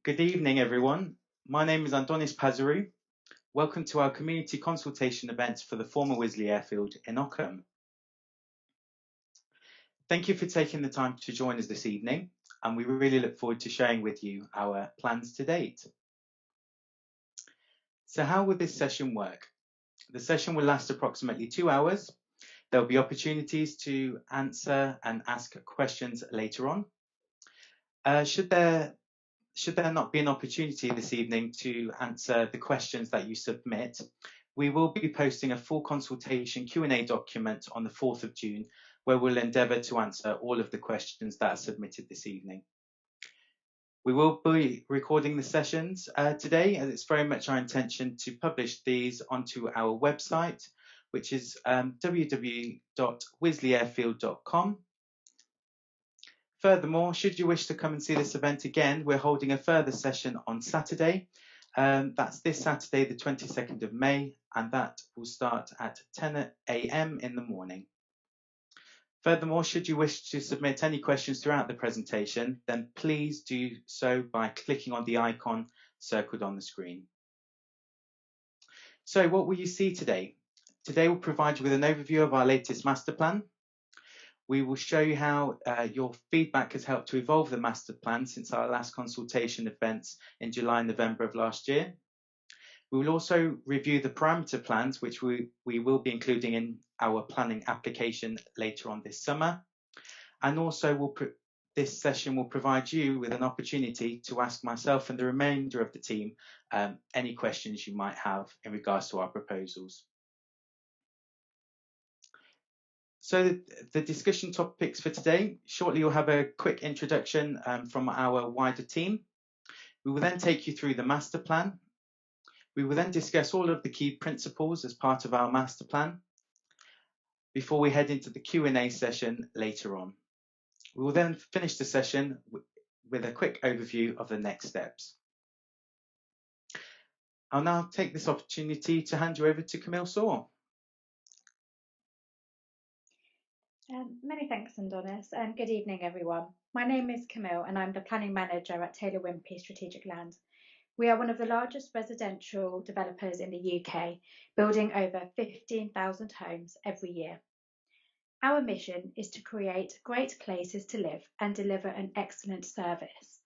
Good evening, everyone. My name is Andonis Pazarou. Welcome to our community consultation event for the former Wisley Airfield in Ockham. Thank you for taking the time to join us this evening, and we really look forward to sharing with you our plans to date. So how will this session work? The session will last approximately 2 hours. There will be opportunities to answer and ask questions later on. Should there not be an opportunity this evening to answer the questions that you submit, we will be posting a full consultation Q&A document on the 4th of June, where we'll endeavour to answer all of the questions that are submitted this evening. We will be recording the sessions today, and it's very much our intention to publish these onto our website, which is www.wisleyairfield.com. Furthermore, should you wish to come and see this event again, we're holding a further session on Saturday. That's this Saturday, the 22nd of May, and that will start at 10 a.m. in the morning. Furthermore, should you wish to submit any questions throughout the presentation, then please do so by clicking on the icon circled on the screen. So what will you see today? Today we'll provide you with an overview of our latest master plan. We will show you how your feedback has helped to evolve the master plan since our last consultation events in July and November of last year. We will also review the parameter plans, which we will be including in our planning application later on this summer. And also this session will provide you with an opportunity to ask myself and the remainder of the team any questions you might have in regards to our proposals. So the discussion topics for today, shortly you'll have a quick introduction from our wider team. We will then take you through the master plan. We will then discuss all of the key principles as part of our master plan before we head into the Q&A session later on. We will then finish the session with a quick overview of the next steps. I'll now take this opportunity to hand you over to Camille Saw. Many thanks, Andonis, and good evening, everyone. My name is Camille, and I'm the Planning Manager at Taylor Wimpey Strategic Land. We are one of the largest residential developers in the UK, building over 15,000 homes every year. Our mission is to create great places to live and deliver an excellent service.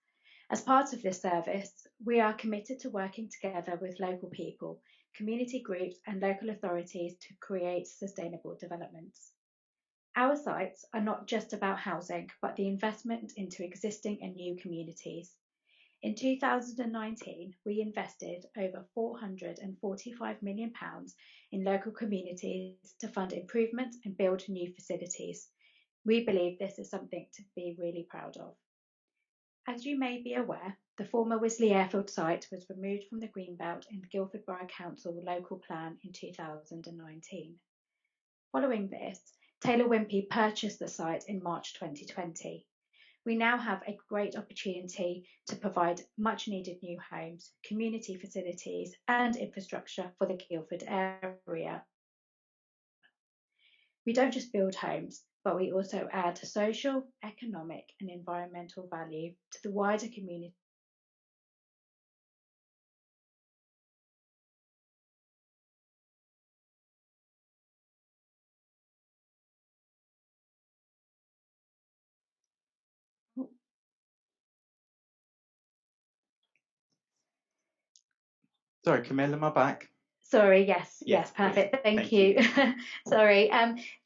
As part of this service, we are committed to working together with local people, community groups, and local authorities to create sustainable developments. Our sites are not just about housing, but the investment into existing and new communities. In 2019, we invested over £445 million in local communities to fund improvements and build new facilities. We believe this is something to be really proud of. As you may be aware, the former Wisley Airfield site was removed from the Greenbelt in the Guildford Borough Council local plan in 2019. Following this, Taylor Wimpey purchased the site in March 2020. We now have a great opportunity to provide much needed new homes, community facilities and infrastructure for the Guildford area. We don't just build homes, but we also add social, economic and environmental value to the wider community. Sorry, Camille, am I back? Sorry, yes, perfect. Thank you. Sorry.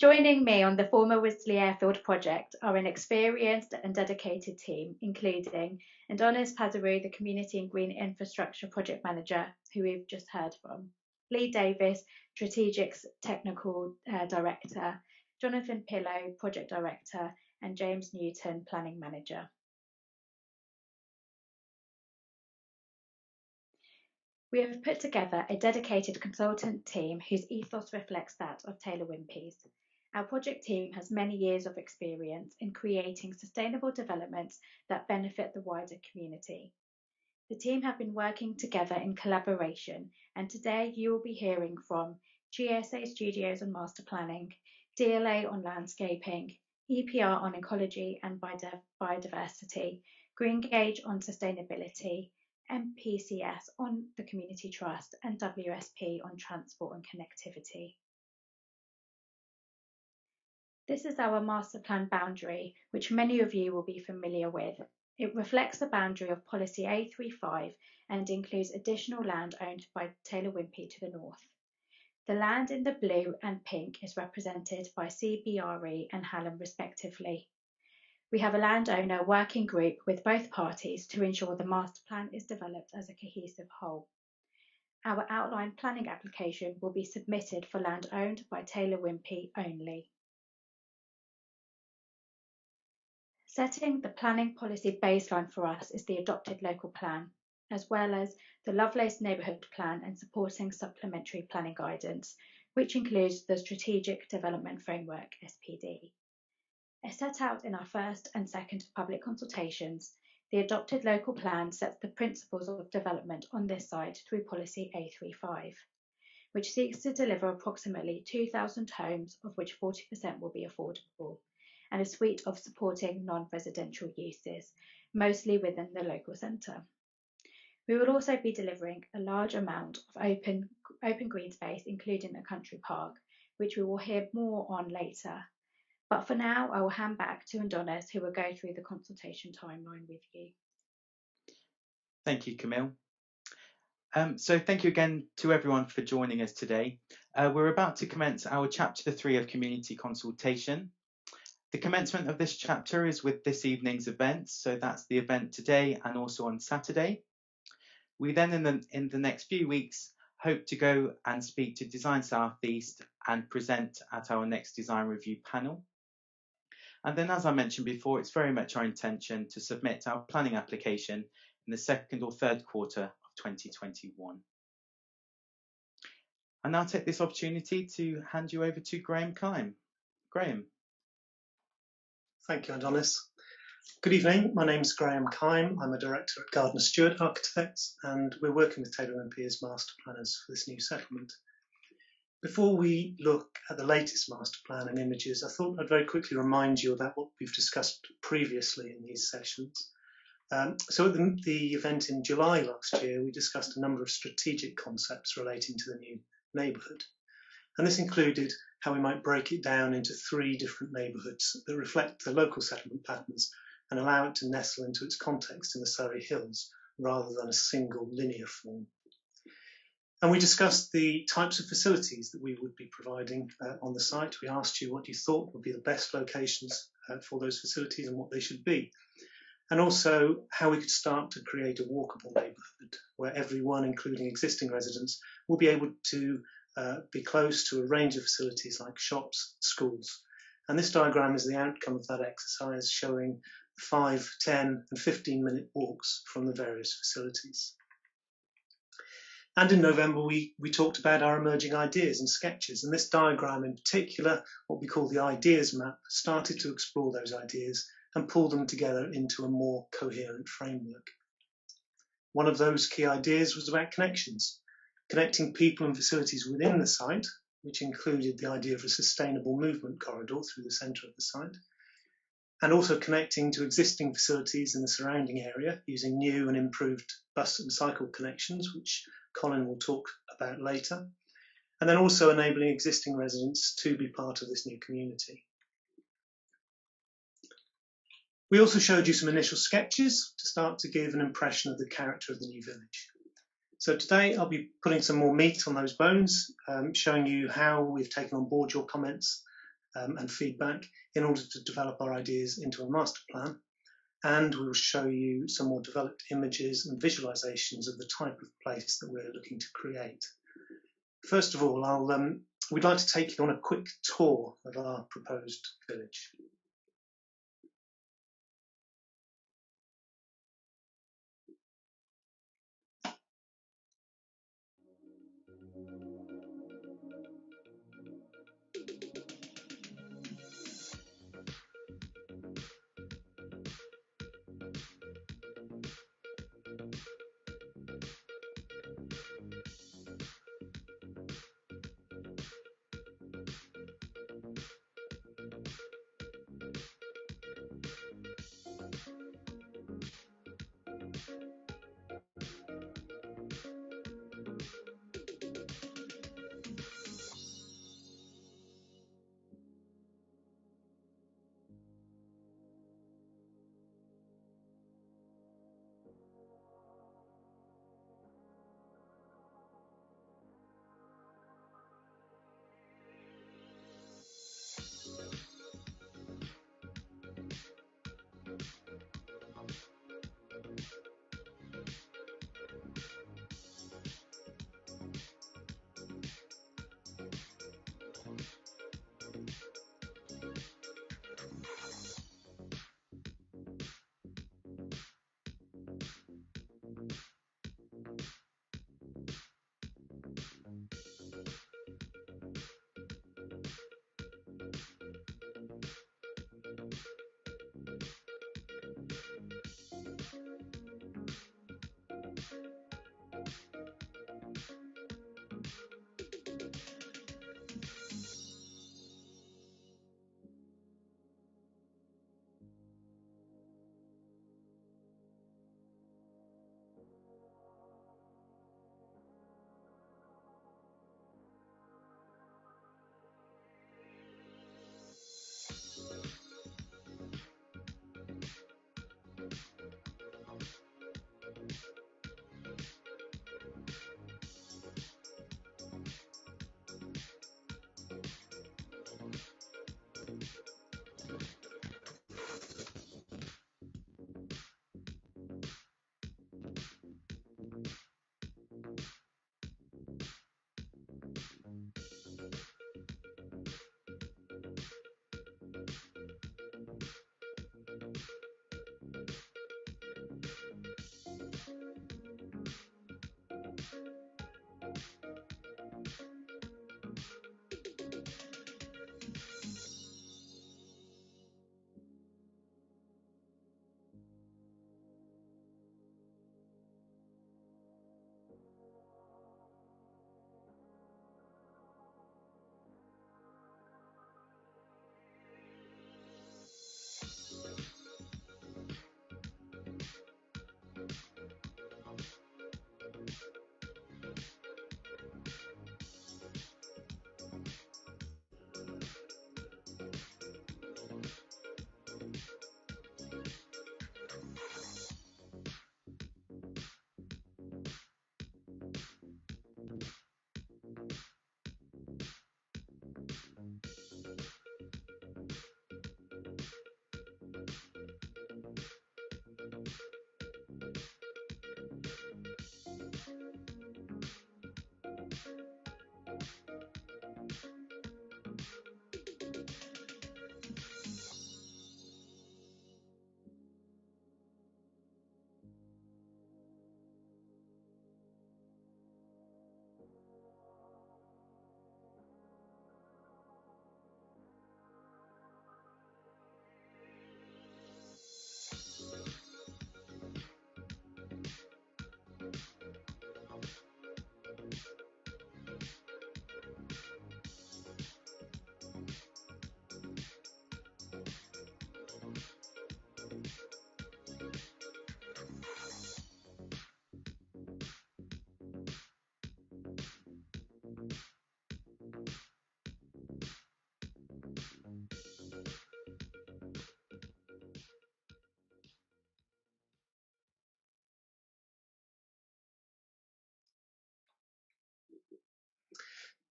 Joining me on the former Wisley Airfield project are an experienced and dedicated team, including Andonis Pazarou, the Community and Green Infrastructure Project Manager, who we've just heard from, Lee Davis, Strategic Technical Director, Jonathan Pillow, Project Director, and James Newton, Planning Manager. We have put together a dedicated consultant team whose ethos reflects that of Taylor Wimpey's. Our project team has many years of experience in creating sustainable developments that benefit the wider community. The team have been working together in collaboration, and today you will be hearing from GSA Studios on master planning, DLA on landscaping, EPR on ecology and biodiversity, Green Gauge on sustainability, MPCS on the Community Trust, and WSP on Transport and Connectivity. This is our master plan boundary, which many of you will be familiar with. It reflects the boundary of Policy A35 and includes additional land owned by Taylor Wimpey to the north. The land in the blue and pink is represented by CBRE and Hallam respectively. We have a landowner working group with both parties to ensure the master plan is developed as a cohesive whole. Our outline planning application will be submitted for land owned by Taylor Wimpey only. Setting the planning policy baseline for us is the adopted local plan, as well as the Lovelace Neighbourhood Plan and supporting supplementary planning guidance, which includes the Strategic Development Framework, SPD. As set out in our first and second public consultations, the adopted local plan sets the principles of development on this site through Policy A35, which seeks to deliver approximately 2,000 homes, of which 40% will be affordable, and a suite of supporting non-residential uses, mostly within the local centre. We will also be delivering a large amount of open green space, including a country park, which we will hear more on later. But for now, I will hand back to Adonis, who will go through the consultation timeline with you. Thank you, Camille. So thank you again to everyone for joining us today. We're about to commence our chapter 3 of community consultation. The commencement of this chapter is with this evening's event, so that's the event today and also on Saturday. We then, in the next few weeks, hope to go and speak to Design South East and present at our next design review panel. And then, as I mentioned before, it's very much our intention to submit our planning application in the second or third quarter of 2021. I'll now take this opportunity to hand you over to Graham Kime. Graham. Thank you, Adonis. Good evening, my name is Graham Kime. I'm a director at Gardner Stewart Architects, and we're working with Taylor Wimpey as master planners for this new settlement. Before we look at the latest master plan and images, I thought I'd very quickly remind you about what we've discussed previously in these sessions. So at the event in July last year, we discussed a number of strategic concepts relating to the new neighbourhood. And this included how we might break it down into 3 different neighbourhoods that reflect the local settlement patterns and allow it to nestle into its context in the Surrey Hills rather than a single linear form. And we discussed the types of facilities that we would be providing on the site. We asked you what you thought would be the best locations for those facilities and what they should be. And also how we could start to create a walkable neighbourhood where everyone, including existing residents, will be able to be close to a range of facilities like shops, schools. And this diagram is the outcome of that exercise, showing 5, 10 and 15-minute walks from the various facilities. And in November, we talked about our emerging ideas and sketches. And this diagram in particular, what we call the ideas map, started to explore those ideas and pull them together into a more coherent framework. One of those key ideas was about connections, connecting people and facilities within the site, which included the idea of a sustainable movement corridor through the centre of the site, and also connecting to existing facilities in the surrounding area using new and improved bus and cycle connections, which Colin will talk about later, and then also enabling existing residents to be part of this new community. We also showed you some initial sketches to start to give an impression of the character of the new village. So today I'll be putting some more meat on those bones, showing you how we've taken on board your comments and feedback in order to develop our ideas into a master plan. And we will show you some more developed images and visualizations of the type of place that we're looking to create. First of all, we'd like to take you on a quick tour of our proposed village.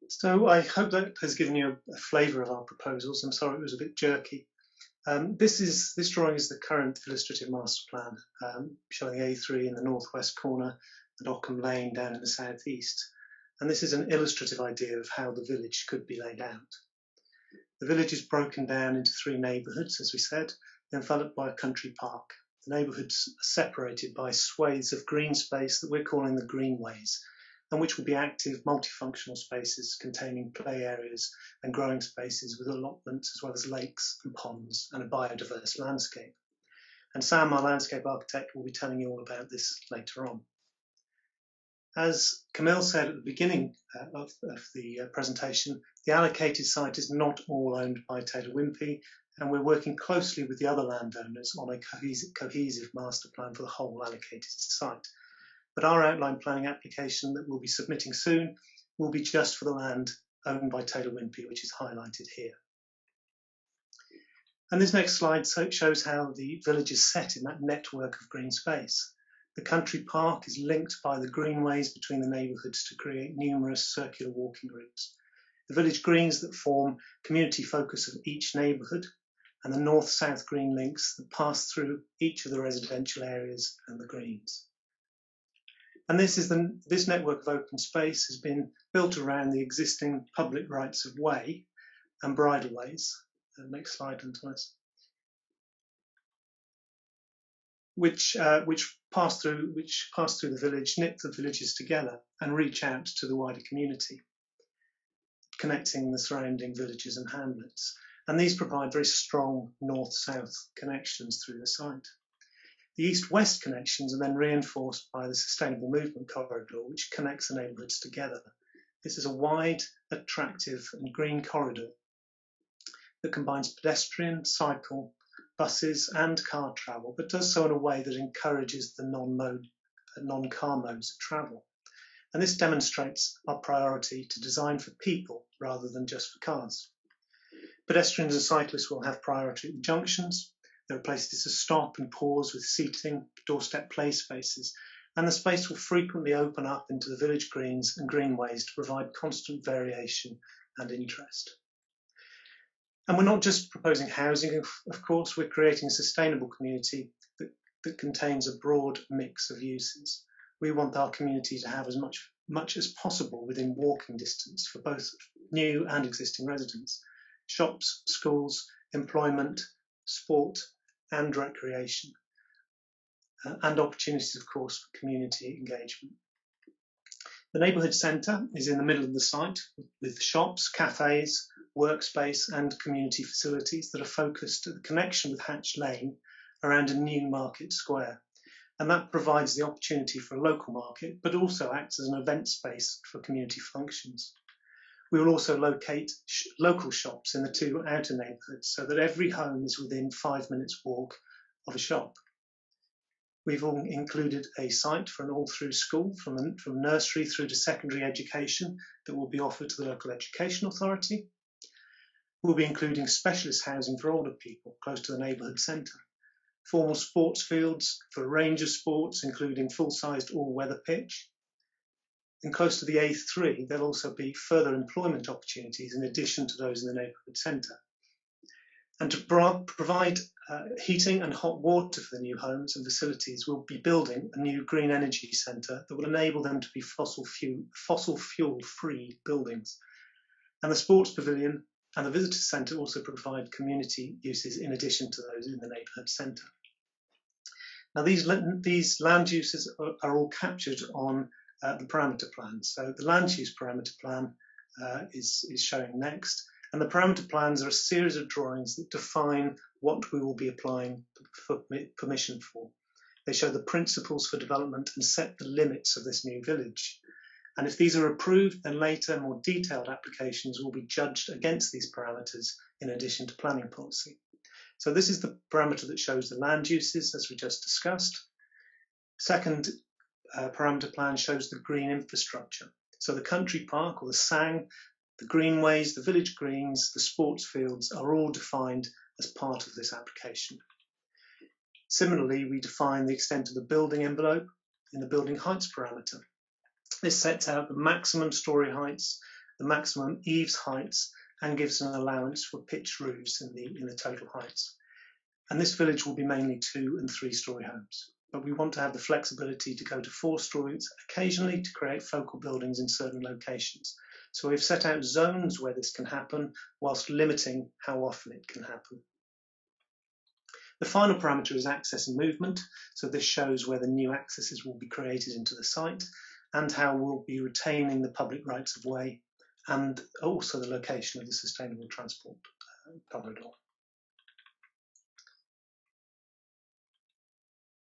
So I hope that has given you a flavour of our proposals. I'm sorry it was a bit jerky. This drawing is the current illustrative master plan, showing A3 in the northwest corner and Ockham Lane down in the southeast. And this is an illustrative idea of how the village could be laid out. The village is broken down into 3 neighbourhoods, as we said, enveloped by a country park. The neighbourhoods are separated by swathes of green space that we're calling the greenways, and which will be active multifunctional spaces containing play areas and growing spaces with allotments as well as lakes and ponds and a biodiverse landscape. And Sam, our landscape architect, will be telling you all about this later on. As Camille said at the beginning of the presentation, the allocated site is not all owned by Taylor Wimpey, and we're working closely with the other landowners on a cohesive master plan for the whole allocated site. But our outline planning application that we'll be submitting soon will be just for the land owned by Taylor Wimpey, which is highlighted here. And this next slide shows how the village is set in that network of green space. The country park is linked by the greenways between the neighbourhoods to create numerous circular walking routes. The village greens that form community focus of each neighbourhood, and the north-south green links that pass through each of the residential areas and the greens. And this network of open space has been built around the existing public rights of way and bridleways. Next slide, Antonis. Which pass through the village, knit the villages together, and reach out to the wider community, connecting the surrounding villages and hamlets. And these provide very strong north-south connections through the site. The east-west connections are then reinforced by the Sustainable Movement Corridor, which connects the neighbourhoods together. This is a wide, attractive and green corridor that combines pedestrian, cycle, buses and car travel, but does so in a way that encourages the non-car modes of travel. And this demonstrates our priority to design for people rather than just for cars. Pedestrians and cyclists will have priority at the junctions. There are places to stop and pause with seating, doorstep play spaces, and the space will frequently open up into the village greens and greenways to provide constant variation and interest. And we're not just proposing housing, of course, we're creating a sustainable community that contains a broad mix of uses. We want our community to have as much as possible within walking distance for both new and existing residents. Shops, schools, employment, sport and recreation, and opportunities, of course, for community engagement. The neighbourhood centre is in the middle of the site with shops, cafes, workspace and community facilities that are focused at the connection with Hatch Lane around a new market square. And that provides the opportunity for a local market, but also acts as an event space for community functions. We will also locate local shops in the 2 outer neighbourhoods so that every home is within 5 minutes walk of a shop. We've all included a site for an all-through school from nursery through to secondary education that will be offered to the local education authority. We'll be including specialist housing for older people close to the neighbourhood centre, formal sports fields for a range of sports including full-sized all-weather pitch. And close to the A3 there'll also be further employment opportunities in addition to those in the neighbourhood centre. And to provide heating and hot water for the new homes and facilities, we'll be building a new green energy centre that will enable them to be fossil fuel free buildings. And the sports pavilion and the visitor centre also provide community uses in addition to those in the neighbourhood centre. Now these land uses are all captured on the parameter plan. So the land use parameter plan is showing next. And the parameter plans are a series of drawings that define what we will be applying for permission for. They show the principles for development and set the limits of this new village. And if these are approved, then later more detailed applications will be judged against these parameters in addition to planning policy. So this is the parameter that shows the land uses, as we just discussed. Second parameter plan shows the green infrastructure. So the country park or the SANG, the greenways, the village greens, the sports fields are all defined as part of this application. Similarly, we define the extent of the building envelope in the building heights parameter. This sets out the maximum storey heights, the maximum eaves heights and gives an allowance for pitched roofs in the total heights. And this village will be mainly 2- and 3-storey homes. But we want to have the flexibility to go to 4 stories occasionally to create focal buildings in certain locations. So we've set out zones where this can happen whilst limiting how often it can happen. The final parameter is access and movement. So this shows where the new accesses will be created into the site and how we'll be retaining the public rights of way and also the location of the sustainable transport corridor.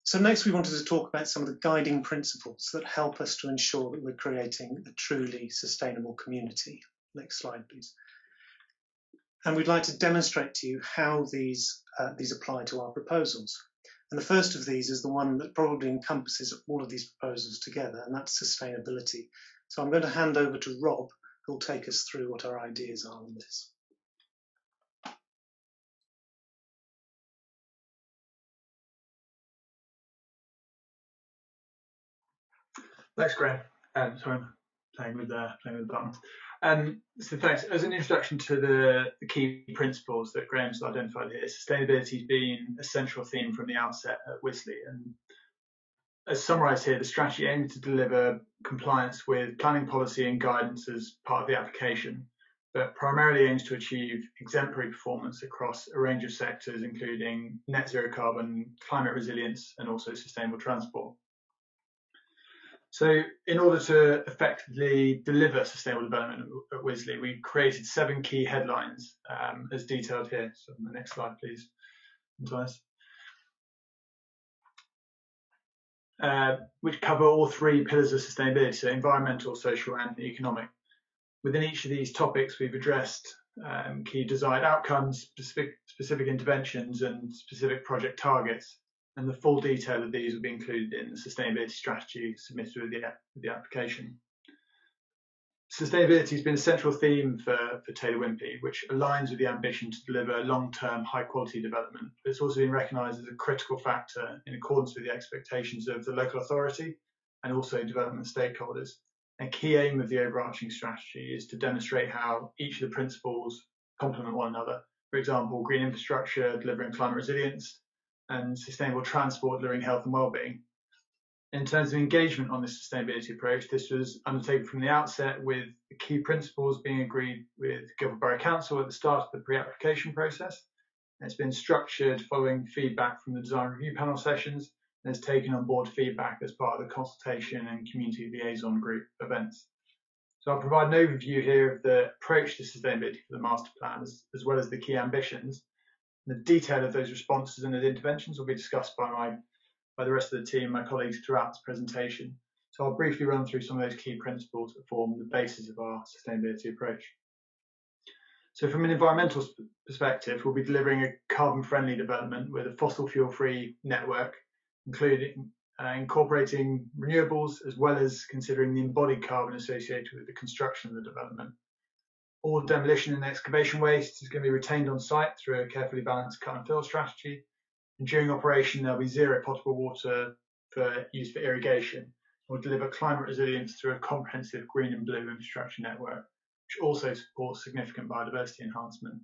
So next we wanted to talk about some of the guiding principles that help us to ensure that we're creating a truly sustainable community. Next slide, please. And we'd like to demonstrate to you how these apply to our proposals. And the first of these is the one that probably encompasses all of these proposals together, and that's sustainability. So I'm going to hand over to Rob, who'll take us through what our ideas are on this. Thanks, Graham. Sorry, I'm playing with the buttons. So thanks. As an introduction to the key principles that Graham's identified here, sustainability has been a central theme from the outset at Wisley. And as summarised here, the strategy aims to deliver compliance with planning policy and guidance as part of the application, but primarily aims to achieve exemplary performance across a range of sectors, including net zero carbon, climate resilience, and also sustainable transport. So in order to effectively deliver sustainable development at Wisley, we created 7 key headlines as detailed here. So on the next slide, please, Matthias. Which cover all 3 pillars of sustainability, so environmental, social and economic. Within each of these topics, we've addressed key desired outcomes, specific interventions and specific project targets. And the full detail of these will be included in the sustainability strategy submitted with the application. Sustainability has been a central theme for Taylor Wimpey, which aligns with the ambition to deliver long-term high-quality development. But it's also been recognised as a critical factor in accordance with the expectations of the local authority and also development stakeholders. A key aim of the overarching strategy is to demonstrate how each of the principles complement one another. For example, green infrastructure delivering climate resilience, and sustainable transport delivering health and well-being. In terms of engagement on this sustainability approach, this was undertaken from the outset with the key principles being agreed with Guildford Borough Council at the start of the pre-application process. It's been structured following feedback from the design review panel sessions and has taken on board feedback as part of the consultation and community liaison group events. So I'll provide an overview here of the approach to sustainability for the master plan as well as the key ambitions. The detail of those responses and those interventions will be discussed by the rest of the team, my colleagues, throughout this presentation. So I'll briefly run through some of those key principles that form the basis of our sustainability approach. So from an environmental perspective, we'll be delivering a carbon-friendly development with a fossil fuel-free network, including incorporating renewables, as well as considering the embodied carbon associated with the construction of the development. All demolition and excavation waste is going to be retained on site through a carefully balanced cut and fill strategy. And during operation, there'll be 0 potable water for use for irrigation. We'll deliver climate resilience through a comprehensive green and blue infrastructure network, which also supports significant biodiversity enhancement.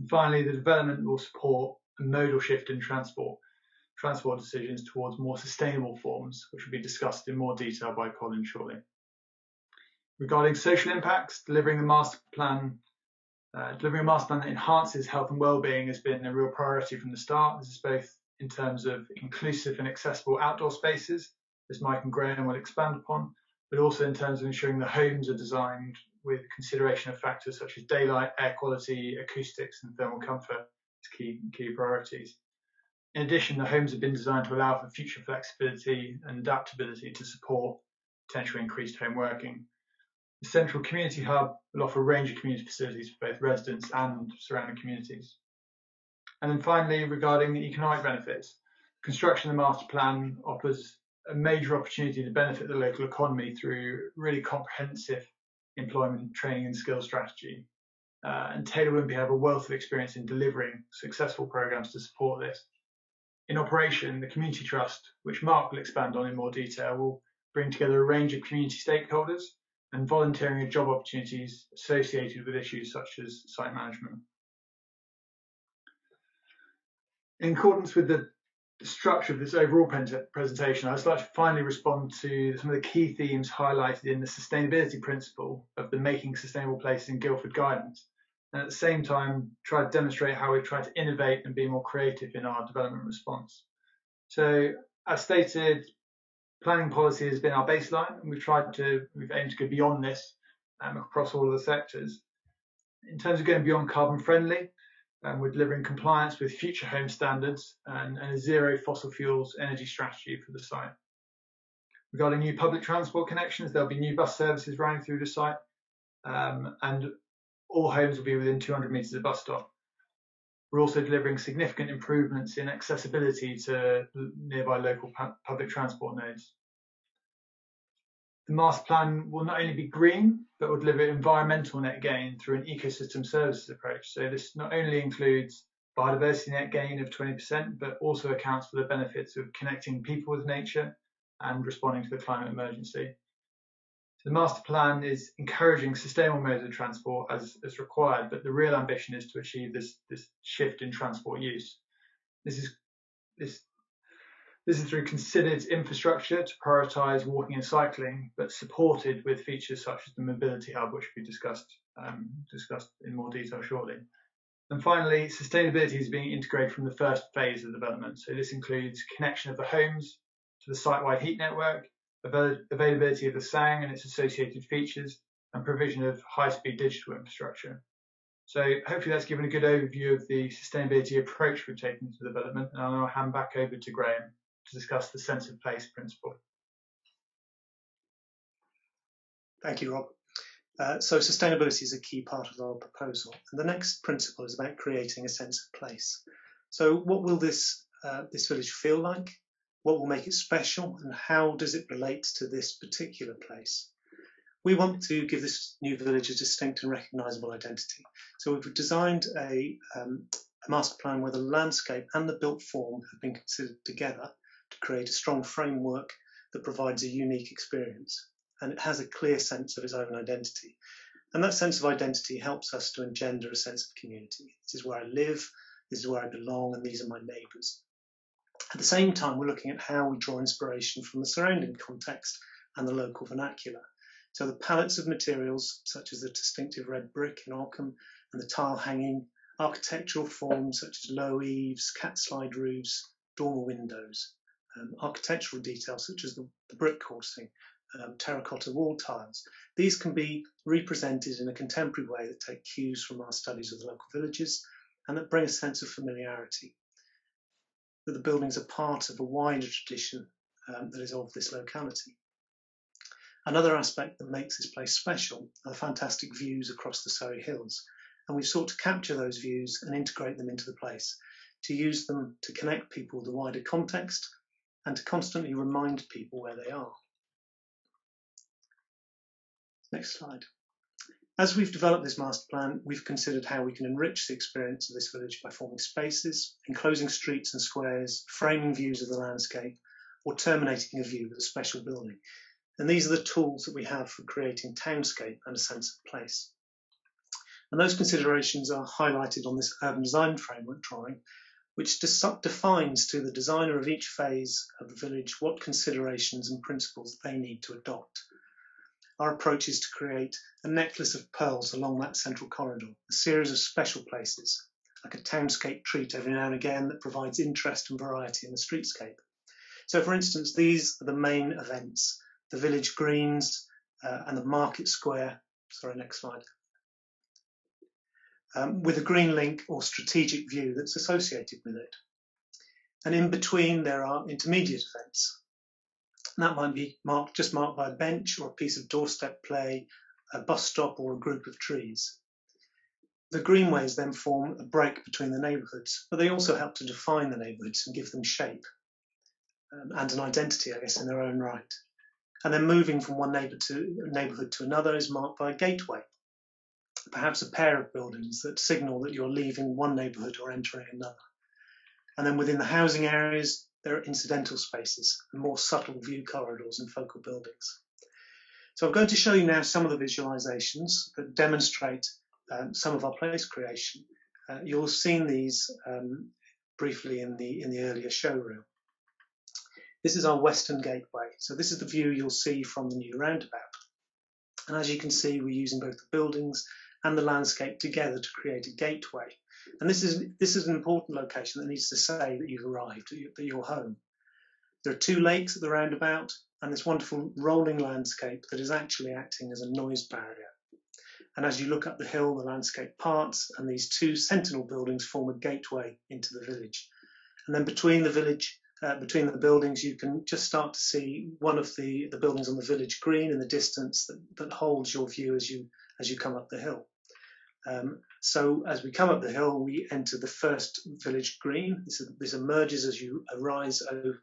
And finally, the development will support a modal shift in transport decisions towards more sustainable forms, which will be discussed in more detail by Colin shortly. Regarding social impacts, delivering a master plan that enhances health and well-being has been a real priority from the start. This is both in terms of inclusive and accessible outdoor spaces, as Mike and Graham will expand upon, but also in terms of ensuring the homes are designed with consideration of factors such as daylight, air quality, acoustics, and thermal comfort as key priorities. In addition, the homes have been designed to allow for future flexibility and adaptability to support potentially increased home working. The Central Community Hub will offer a range of community facilities for both residents and surrounding communities. And then finally, regarding the economic benefits, construction of the master plan offers a major opportunity to benefit the local economy through really comprehensive employment, training and skills strategy. And Taylor Wimpey have a wealth of experience in delivering successful programs to support this. In operation, the Community Trust, which Mark will expand on in more detail, will bring together a range of community stakeholders and volunteering and job opportunities associated with issues such as site management. In accordance with the structure of this overall presentation, I'd like to finally respond to some of the key themes highlighted in the sustainability principle of the Making Sustainable Places in Guildford guidance, and at the same time try to demonstrate how we've tried to innovate and be more creative in our development response. So, as stated, planning policy has been our baseline, and we've aimed to go beyond this across all of the sectors. In terms of going beyond carbon friendly, we're delivering compliance with future home standards and a zero fossil fuels energy strategy for the site. Regarding new public transport connections, there'll be new bus services running through the site, and all homes will be within 200 metres of bus stop. We're also delivering significant improvements in accessibility to nearby local public transport nodes. The master plan will not only be green, but will deliver environmental net gain through an ecosystem services approach. So this not only includes biodiversity net gain of 20%, but also accounts for the benefits of connecting people with nature and responding to the climate emergency. The master plan is encouraging sustainable modes of transport as required, but the real ambition is to achieve this shift in transport use. This is through considered infrastructure to prioritise walking and cycling, but supported with features such as the mobility hub, which will be discussed in more detail shortly. And finally, sustainability is being integrated from the first phase of development. So this includes connection of the homes to the site-wide heat network, availability of the SANG and its associated features, and provision of high-speed digital infrastructure. So hopefully that's given a good overview of the sustainability approach we've taken to development, and I'll now hand back over to Graham to discuss the sense of place principle. Thank you, Rob. So sustainability is a key part of our proposal, and the next principle is about creating a sense of place. So what will this village feel like? What will make it special, and how does it relate to this particular place? We want to give this new village a distinct and recognisable identity. So we've designed a master plan where the landscape and the built form have been considered together to create a strong framework that provides a unique experience. And it has a clear sense of its own identity. And that sense of identity helps us to engender a sense of community. This is where I live, this is where I belong, and these are my neighbours. At the same time, we're looking at how we draw inspiration from the surrounding context and the local vernacular. So the palettes of materials, such as the distinctive red brick in Oakham and the tile hanging, architectural forms such as low eaves, cat slide roofs, dormer windows, architectural details such as the brick coursing, terracotta wall tiles. These can be represented in a contemporary way that take cues from our studies of the local villages and that bring a sense of familiarity, that the buildings are part of a wider tradition that is of this locality. Another aspect that makes this place special are the fantastic views across the Surrey Hills, and we've sought to capture those views and integrate them into the place, to use them to connect people with the wider context and to constantly remind people where they are. Next slide. As we've developed this master plan, we've considered how we can enrich the experience of this village by forming spaces, enclosing streets and squares, framing views of the landscape, or terminating a view with a special building. And these are the tools that we have for creating townscape and a sense of place. And those considerations are highlighted on this urban design framework drawing, which defines to the designer of each phase of the village what considerations and principles they need to adopt. Our approach is to create a necklace of pearls along that central corridor, a series of special places, like a townscape treat every now and again that provides interest and variety in the streetscape. So for instance, these are the main events: the village greens and the market square. Sorry, next slide. With a green link or strategic view that's associated with it. And in between there are intermediate events. And that might be just marked by a bench or a piece of doorstep play, a bus stop or a group of trees. The greenways then form a break between the neighbourhoods, but they also help to define the neighbourhoods and give them shape and an identity, I guess, in their own right. And then moving from one neighbourhood to another is marked by a gateway, perhaps a pair of buildings that signal that you're leaving one neighbourhood or entering another. And then within the housing areas, there are incidental spaces and more subtle view corridors and focal buildings. So I'm going to show you now some of the visualizations that demonstrate some of our place creation. You'll have seen these briefly in the earlier showroom. This is our western gateway. So this is the view you'll see from the new roundabout. And as you can see, we're using both the buildings and the landscape together to create a gateway. And this is an important location that needs to say that you've arrived, that you're home. There are 2 lakes at the roundabout and this wonderful rolling landscape that is actually acting as a noise barrier. And as you look up the hill, the landscape parts, and these 2 sentinel buildings form a gateway into the village. And then between the buildings, you can just start to see one of the buildings on the village green in the distance that holds your view as you come up the hill. So as we come up the hill, we enter the first village green. This emerges as you rise over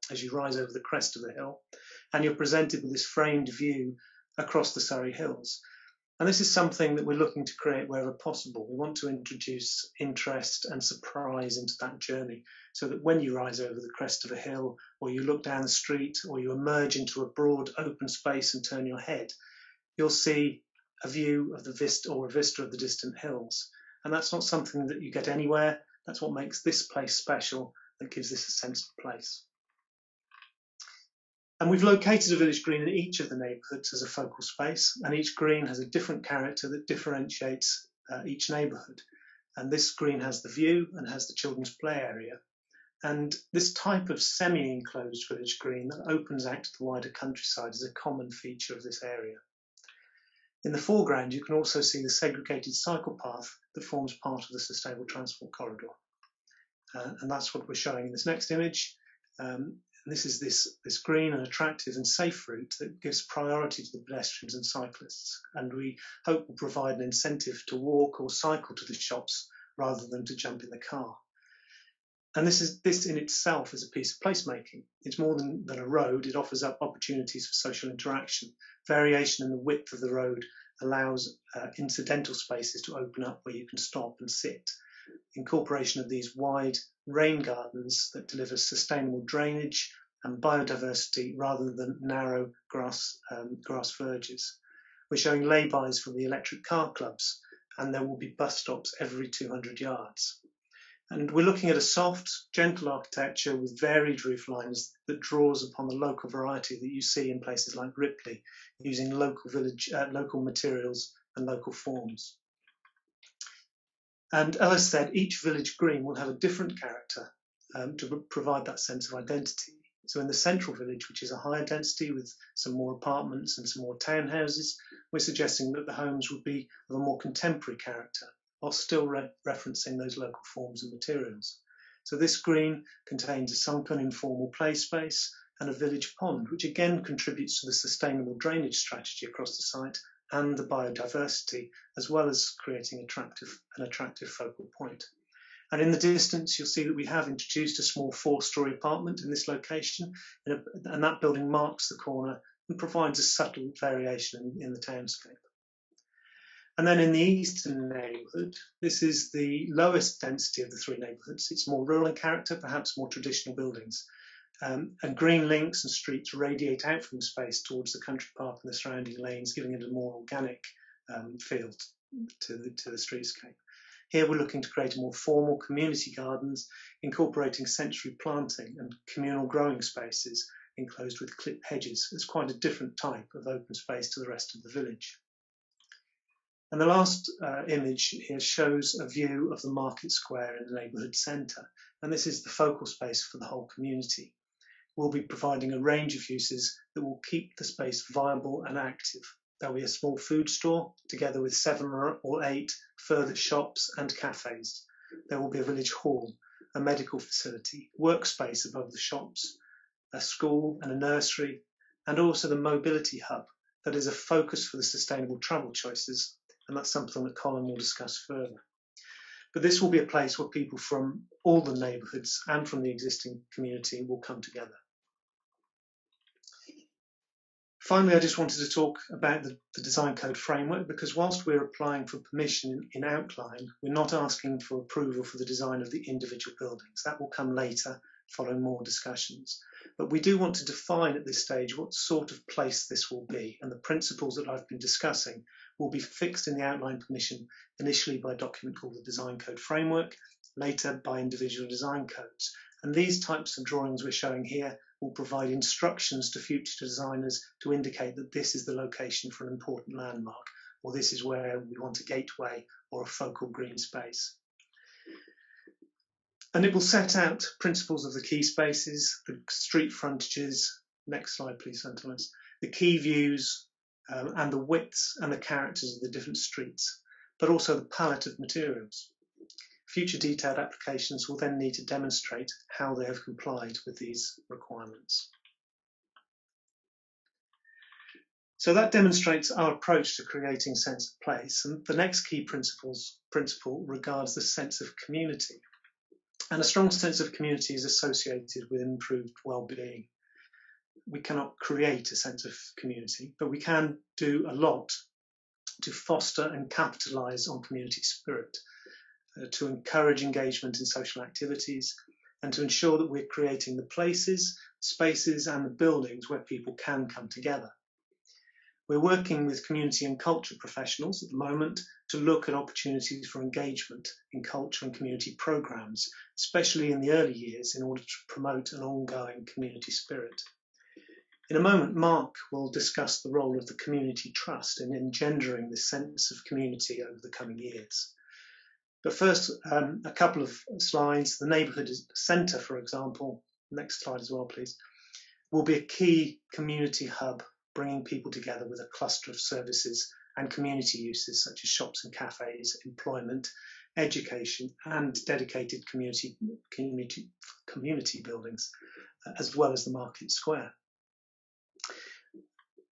the crest of the hill, and you're presented with this framed view across the Surrey Hills. And this is something that we're looking to create wherever possible. We want to introduce interest and surprise into that journey, so that when you rise over the crest of a hill, or you look down the street, or you emerge into a broad open space and turn your head, you'll see a view of the vista, or a vista of the distant hills. And that's not something that you get anywhere. That's what makes this place special, that gives this a sense of place. And we've located a village green in each of the neighbourhoods as a focal space, and each green has a different character that differentiates each neighbourhood. And this green has the view and has the children's play area. And this type of semi-enclosed village green that opens out to the wider countryside is a common feature of this area. In the foreground, you can also see the segregated cycle path that forms part of the sustainable transport corridor. And that's what we're showing in this next image. This is this green and attractive and safe route that gives priority to the pedestrians and cyclists, and we hope will provide an incentive to walk or cycle to the shops rather than to jump in the car. And this in itself is a piece of placemaking. It's more than a road. It offers up opportunities for social interaction. Variation in the width of the road allows incidental spaces to open up where you can stop and sit. Incorporation of these wide rain gardens that deliver sustainable drainage and biodiversity rather than narrow grass verges. We're showing laybys from the electric car clubs, and there will be bus stops every 200 yards. And we're looking at a soft, gentle architecture with varied roof lines that draws upon the local variety that you see in places like Ripley, using local materials and local forms. And as I said, each village green will have a different character to provide that sense of identity. So in the central village, which is a higher density with some more apartments and some more townhouses, we're suggesting that the homes would be of a more contemporary character, while still referencing those local forms and materials. So this green contains a sunken informal play space and a village pond, which again contributes to the sustainable drainage strategy across the site and the biodiversity, as well as creating an attractive focal point. And in the distance, you'll see that we have introduced a small 4-storey apartment in this location, and that building marks the corner and provides a subtle variation in the townscape. And then in the eastern neighbourhood, this is the lowest density of the 3 neighbourhoods. It's more rural in character, perhaps more traditional buildings. And green links and streets radiate out from the space towards the country park and the surrounding lanes, giving it a more organic feel to the streetscape. Here we're looking to create more formal community gardens, incorporating sensory planting and communal growing spaces enclosed with clipped hedges. It's quite a different type of open space to the rest of the village. And the last image here shows a view of the market square in the neighbourhood centre, and this is the focal space for the whole community. We'll be providing a range of uses that will keep the space viable and active. There'll be a small food store together with 7 or 8 further shops and cafes. There will be a village hall, a medical facility, workspace above the shops, a school and a nursery, and also the mobility hub that is a focus for the sustainable travel choices, and that's something that Colin will discuss further. But this will be a place where people from all the neighbourhoods and from the existing community will come together. Finally, I just wanted to talk about the design code framework, because whilst we're applying for permission in outline, we're not asking for approval for the design of the individual buildings. That will come later, following more discussions. But we do want to define at this stage what sort of place this will be, and the principles that I've been discussing will be fixed in the outline permission, initially by a document called the Design Code Framework, later by individual design codes. And these types of drawings we're showing here will provide instructions to future designers to indicate that this is the location for an important landmark, or this is where we want a gateway or a focal green space. And it will set out principles of the key spaces, the street frontages, next slide please, Antonis, the key views, and the widths and the characters of the different streets, but also the palette of materials. Future detailed applications will then need to demonstrate how they have complied with these requirements. So that demonstrates our approach to creating sense of place. And the next key principle regards the sense of community. And a strong sense of community is associated with improved well-being. We cannot create a sense of community, but we can do a lot to foster and capitalise on community spirit, to encourage engagement in social activities, and to ensure that we're creating the places, spaces and the buildings where people can come together. We're working with community and culture professionals at the moment to look at opportunities for engagement in culture and community programmes, especially in the early years, in order to promote an ongoing community spirit. In a moment, Mark will discuss the role of the community trust in engendering this sense of community over the coming years. But first, a couple of slides. The neighbourhood centre, for example, next slide as well, please, will be a key community hub, bringing people together with a cluster of services and community uses such as shops and cafes, employment, education, and dedicated community buildings, as well as the market square.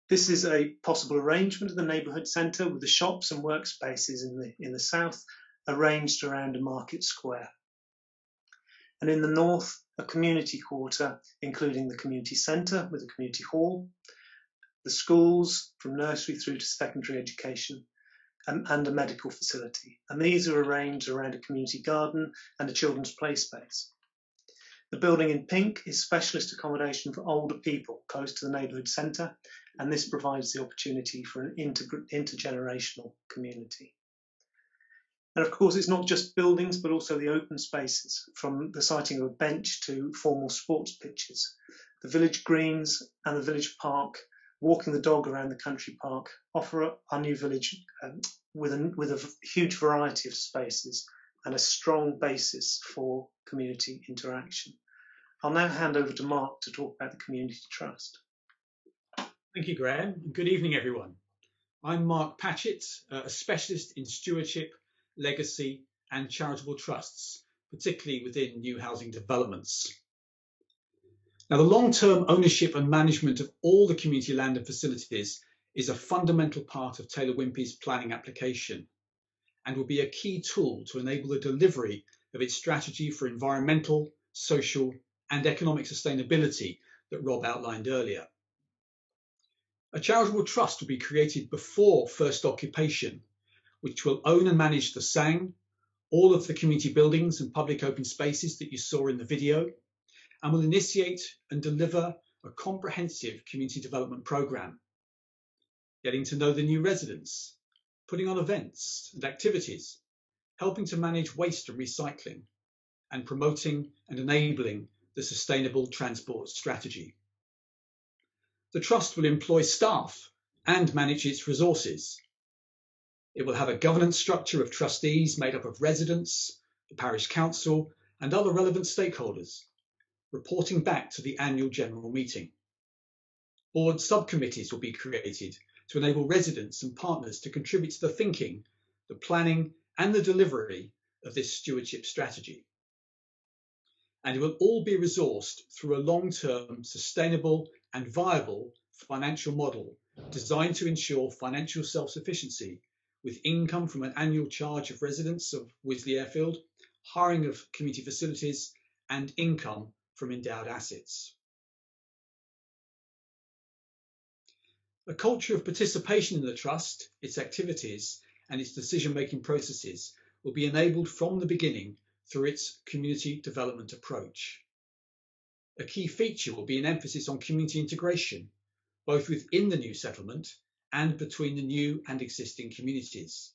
This is a possible arrangement of the neighbourhood centre with the shops and workspaces in the south arranged around a market square. And in the north, a community quarter, including the community centre with a community hall, the schools from nursery through to secondary education, and a medical facility. And these are arranged around a community garden and a children's play space. The building in pink is specialist accommodation for older people close to the neighbourhood centre, and this provides the opportunity for an intergenerational community. And of course, it's not just buildings, but also the open spaces, from the siting of a bench to formal sports pitches. The village greens and the village park, walking the dog around the country park, offer up our new village with a huge variety of spaces and a strong basis for community interaction. I'll now hand over to Mark to talk about the community trust. Thank you, Graham. Good evening, everyone. I'm Mark Patchett, a specialist in stewardship, legacy and charitable trusts, particularly within new housing developments. Now, the long-term ownership and management of all the community land and facilities is a fundamental part of Taylor Wimpey's planning application and will be a key tool to enable the delivery of its strategy for environmental, social and economic sustainability that Rob outlined earlier. A charitable trust will be created before first occupation, which will own and manage the sang, all of the community buildings and public open spaces that you saw in the video, and will initiate and deliver a comprehensive community development programme, getting to know the new residents, putting on events and activities, helping to manage waste and recycling, and promoting and enabling the sustainable transport strategy. The Trust will employ staff and manage its resources. It will have a governance structure of trustees made up of residents, the parish council, and other relevant stakeholders, reporting back to the annual general meeting. Board subcommittees will be created to enable residents and partners to contribute to the thinking, the planning, and the delivery of this stewardship strategy. And it will all be resourced through a long-term, sustainable, and viable financial model designed to ensure financial self-sufficiency with income from an annual charge of residents of Wisley Airfield, hiring of community facilities, and income from endowed assets. A culture of participation in the Trust, its activities, and its decision-making processes will be enabled from the beginning through its community development approach. a key feature will be an emphasis on community integration, both within the new settlement and between the new and existing communities.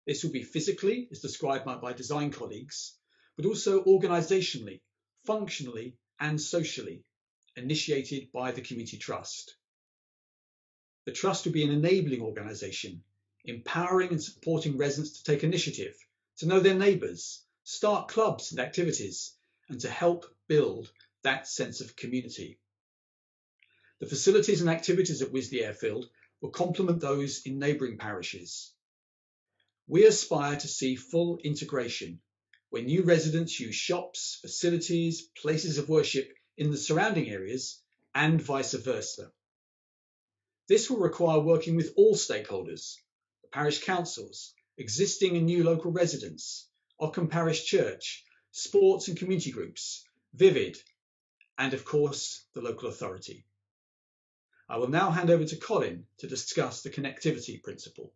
This will be physically, as described by my design colleagues, but also organisationally, functionally and socially, initiated by the Community Trust. The Trust will be an enabling organisation, empowering and supporting residents to take initiative, to know their neighbours, start clubs and activities, and to help build that sense of community. The facilities and activities at Wisley Airfield will complement those in neighbouring parishes. We aspire to see full integration, where new residents use shops, facilities, places of worship in the surrounding areas, and vice versa. This will require working with all stakeholders, the parish councils, existing and new local residents, Ockham Parish Church, sports and community groups, Vivid, and of course, the local authority. I will now hand over to Colin to discuss the connectivity principle.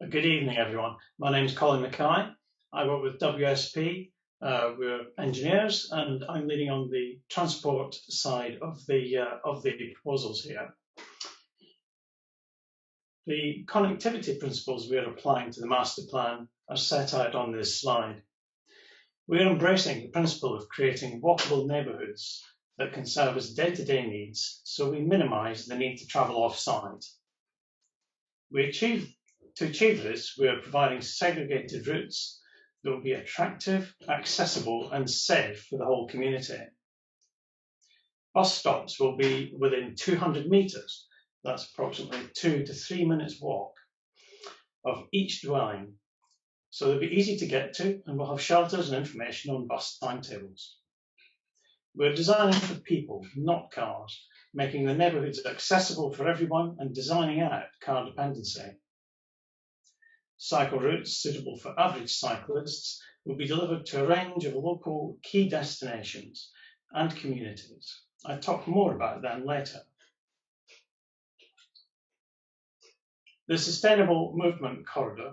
Good evening, everyone. My name is Colin Mackay. I work with WSP. We're engineers, and I'm leading on the transport side of the proposals here. The connectivity principles we are applying to the master plan are set out on this slide. We are embracing the principle of creating walkable neighbourhoods that can serve as day-to-day needs, so we minimise the need to travel off-site. To achieve this, we are providing segregated routes that will be attractive, accessible and safe for the whole community. Bus stops will be within 200 metres, that's approximately 2 to 3 minutes walk, of each dwelling. So they'll be easy to get to, and we'll have shelters and information on bus timetables. We're designing for people, not cars, making the neighbourhoods accessible for everyone and designing out car dependency. Cycle routes suitable for average cyclists will be delivered to a range of local key destinations and communities. I'll talk more about them later. The Sustainable Movement Corridor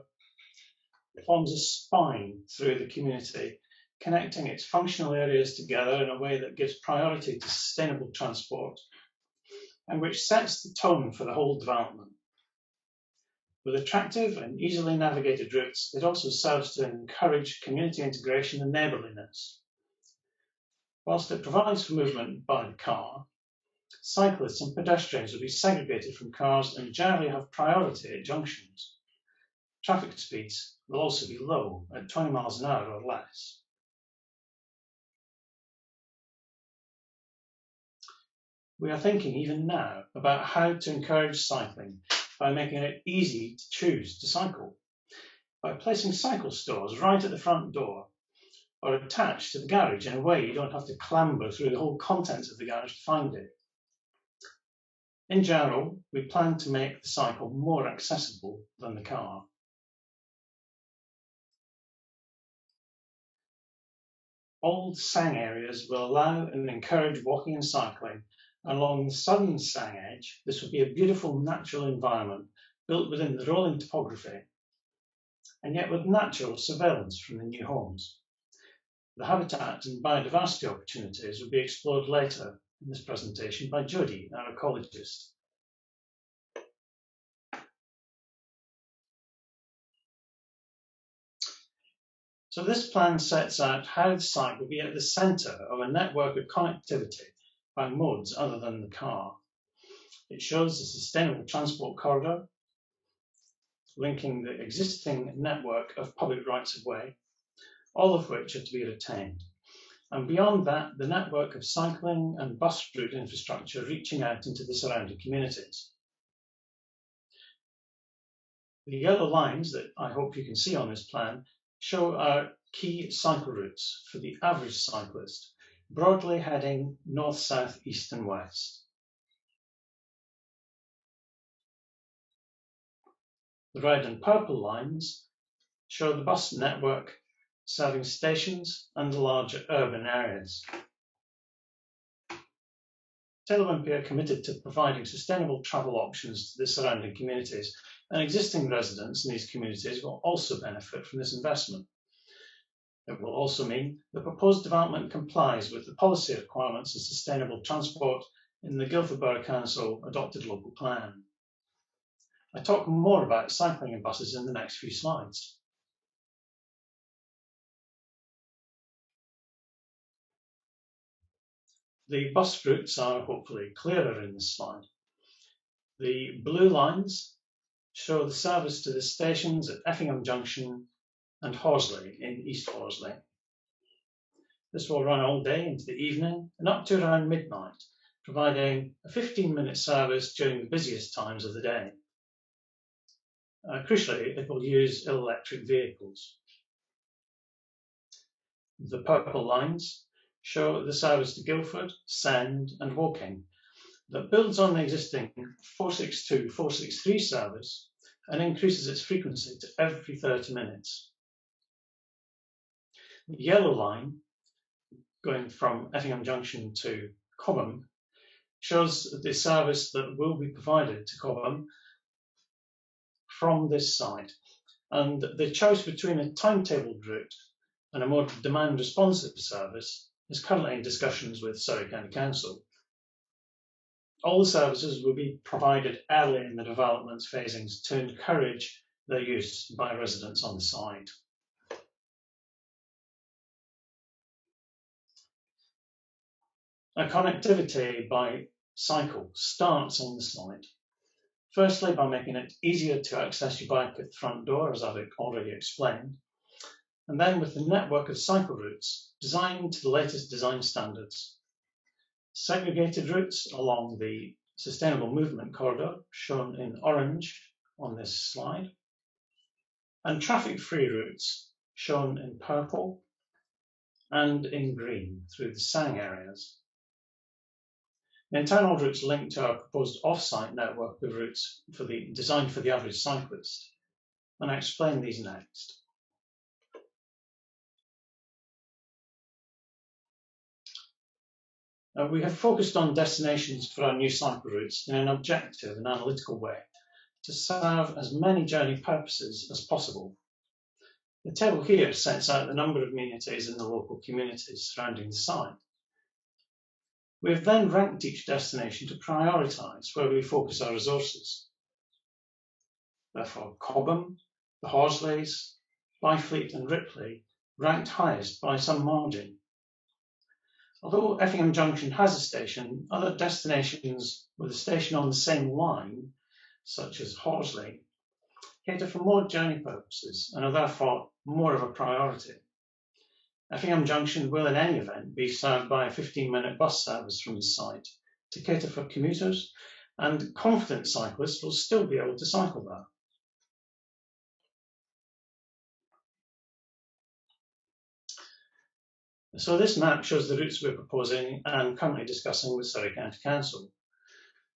forms a spine through the community, connecting its functional areas together in a way that gives priority to sustainable transport and which sets the tone for the whole development. With attractive and easily navigated routes, it also serves to encourage community integration and neighbourliness. Whilst it provides for movement by car, cyclists and pedestrians will be segregated from cars and generally have priority at junctions. Traffic speeds will also be low at 20 miles an hour or less. We are thinking even now about how to encourage cycling by making it easy to choose to cycle, by placing cycle stores right at the front door or attached to the garage in a way you don't have to clamber through the whole contents of the garage to find it. In general, we plan to make the cycle more accessible than the car. Old Sang areas will allow and encourage walking and cycling. Along the southern Sang edge, this will be a beautiful natural environment built within the rolling topography, and yet with natural surveillance from the new homes. The habitat and biodiversity opportunities will be explored later in this presentation by Jodie, our ecologist. So this plan sets out how the site will be at the centre of a network of connectivity by modes other than the car. It shows the sustainable transport corridor linking the existing network of public rights of way, all of which are to be retained. And beyond that, the network of cycling and bus route infrastructure reaching out into the surrounding communities. The yellow lines that I hope you can see on this plan show our key cycle routes for the average cyclist, broadly heading north, south, east and west. The red and purple lines show the bus network serving stations and larger urban areas. Taylor Wimpey are committed to providing sustainable travel options to the surrounding communities, and existing residents in these communities will also benefit from this investment. It will also mean the proposed development complies with the policy requirements of sustainable transport in the Guildford Borough Council adopted local plan. I talk more about cycling and buses in the next few slides. The bus routes are hopefully clearer in this slide. The blue lines show the service to the stations at Effingham Junction and Horsley in East Horsley. This will run all day into the evening and up to around midnight, providing a 15-minute service during the busiest times of the day. Crucially, it will use electric vehicles. The purple lines show the service to Guildford, Send and Woking that builds on the existing 462-463 service and increases its frequency to every 30 minutes. The yellow line, going from Effingham Junction to Cobham, shows the service that will be provided to Cobham from this side. And the choice between a timetabled route and a more demand-responsive service is currently in discussions with Surrey County Council. All the services will be provided early in the development phasings to encourage their use by residents on the site. Connectivity by cycle starts on the slide. Firstly, by making it easier to access your bike at the front door, as I've already explained, and then with the network of cycle routes designed to the latest design standards. Segregated routes along the Sustainable Movement Corridor, shown in orange on this slide, and traffic-free routes, shown in purple and in green through the Sang areas. The internal routes link to our proposed off-site network of routes designed for the average cyclist, and I explain these next. We have focused on destinations for our new cycle routes in an objective and analytical way to serve as many journey purposes as possible. The table here sets out the number of amenities in the local communities surrounding the site. We have then ranked each destination to prioritise where we focus our resources. Therefore, Cobham, the Horsleys, Byfleet and Ripley ranked highest by some margin. Although Effingham Junction has a station, other destinations with a station on the same line, such as Horsley, cater for more journey purposes and are therefore more of a priority. Effingham Junction will in any event be served by a 15-minute bus service from the site to cater for commuters, and confident cyclists will still be able to cycle there. So this map shows the routes we're proposing and currently discussing with Surrey County Council.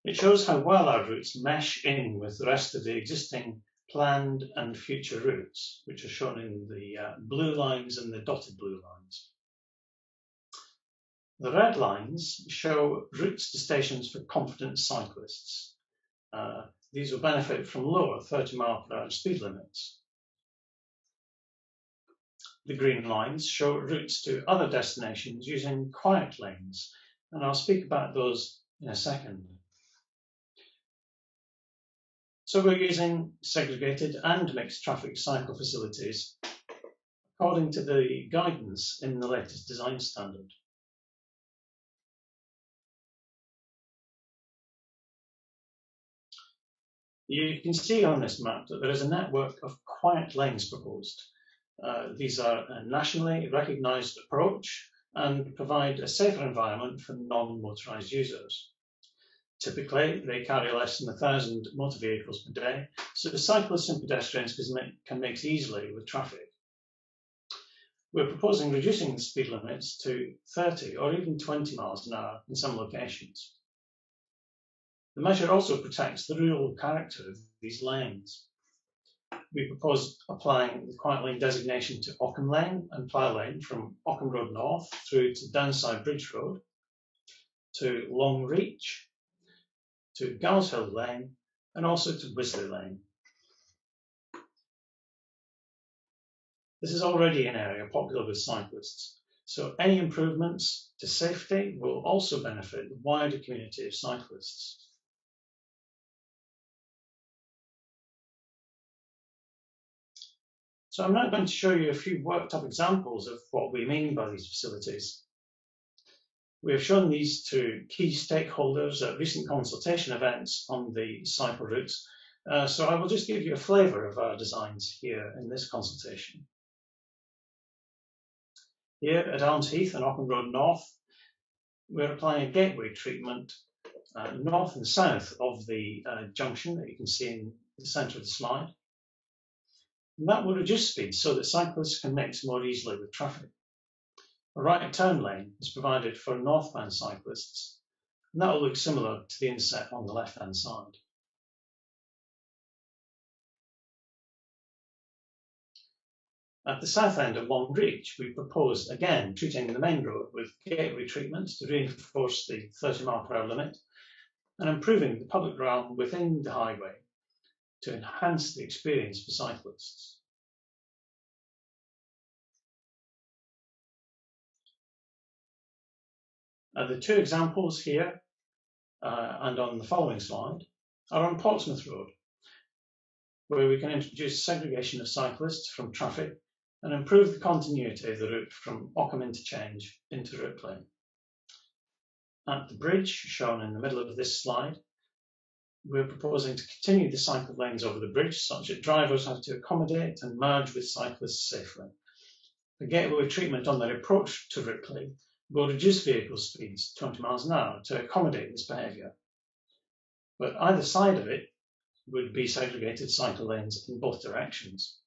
It shows how well our routes mesh in with the rest of the existing planned and future routes, which are shown in the blue lines and the dotted blue lines. The red lines show routes to stations for confident cyclists. These will benefit from lower 30-mile-per-hour speed limits. The green lines show routes to other destinations using quiet lanes, and I'll speak about those in a second. So we're using segregated and mixed traffic cycle facilities according to the guidance in the latest design standard. You can see on this map that there is a network of quiet lanes proposed. These are a nationally recognised approach and provide a safer environment for non-motorised users. Typically, they carry less than 1,000 motor vehicles per day, so cyclists and pedestrians can mix easily with traffic. We're proposing reducing the speed limits to 30 or even 20 miles an hour in some locations. The measure also protects the rural character of these lanes. We propose applying the quiet lane designation to Ockham Lane and Plough Lane from Ockham Road North through to Downside Bridge Road, to Long Reach, to Galshill Lane, and also to Wisley Lane. This is already an area popular with cyclists, so any improvements to safety will also benefit the wider community of cyclists. So I'm now going to show you a few worked up examples of what we mean by these facilities. We have shown these to key stakeholders at recent consultation events on the cycle routes, so I will just give you a flavour of our designs here in this consultation. Here at Elms Heath and Auckland Road North, we're applying a gateway treatment north and south of the junction that you can see in the centre of the slide. And that will reduce speed so that cyclists can mix more easily with traffic. A right turn lane is provided for northbound cyclists, and that will look similar to the inset on the left-hand side. At the south end of Long Reach, we propose, again, treating the main road with gateway treatments to reinforce the 30-mile-per-hour limit and improving the public realm within the highway to enhance the experience for cyclists. The two examples here and on the following slide are on Portsmouth Road, where we can introduce segregation of cyclists from traffic and improve the continuity of the route from Ockham Interchange into Ripley. At the bridge, shown in the middle of this slide, we're proposing to continue the cycle lanes over the bridge such that drivers have to accommodate and merge with cyclists safely. The gateway treatment on their approach to Ripley will reduce vehicle speeds to 20 miles an hour to accommodate this behaviour. But either side of it would be segregated cycle lanes in both directions.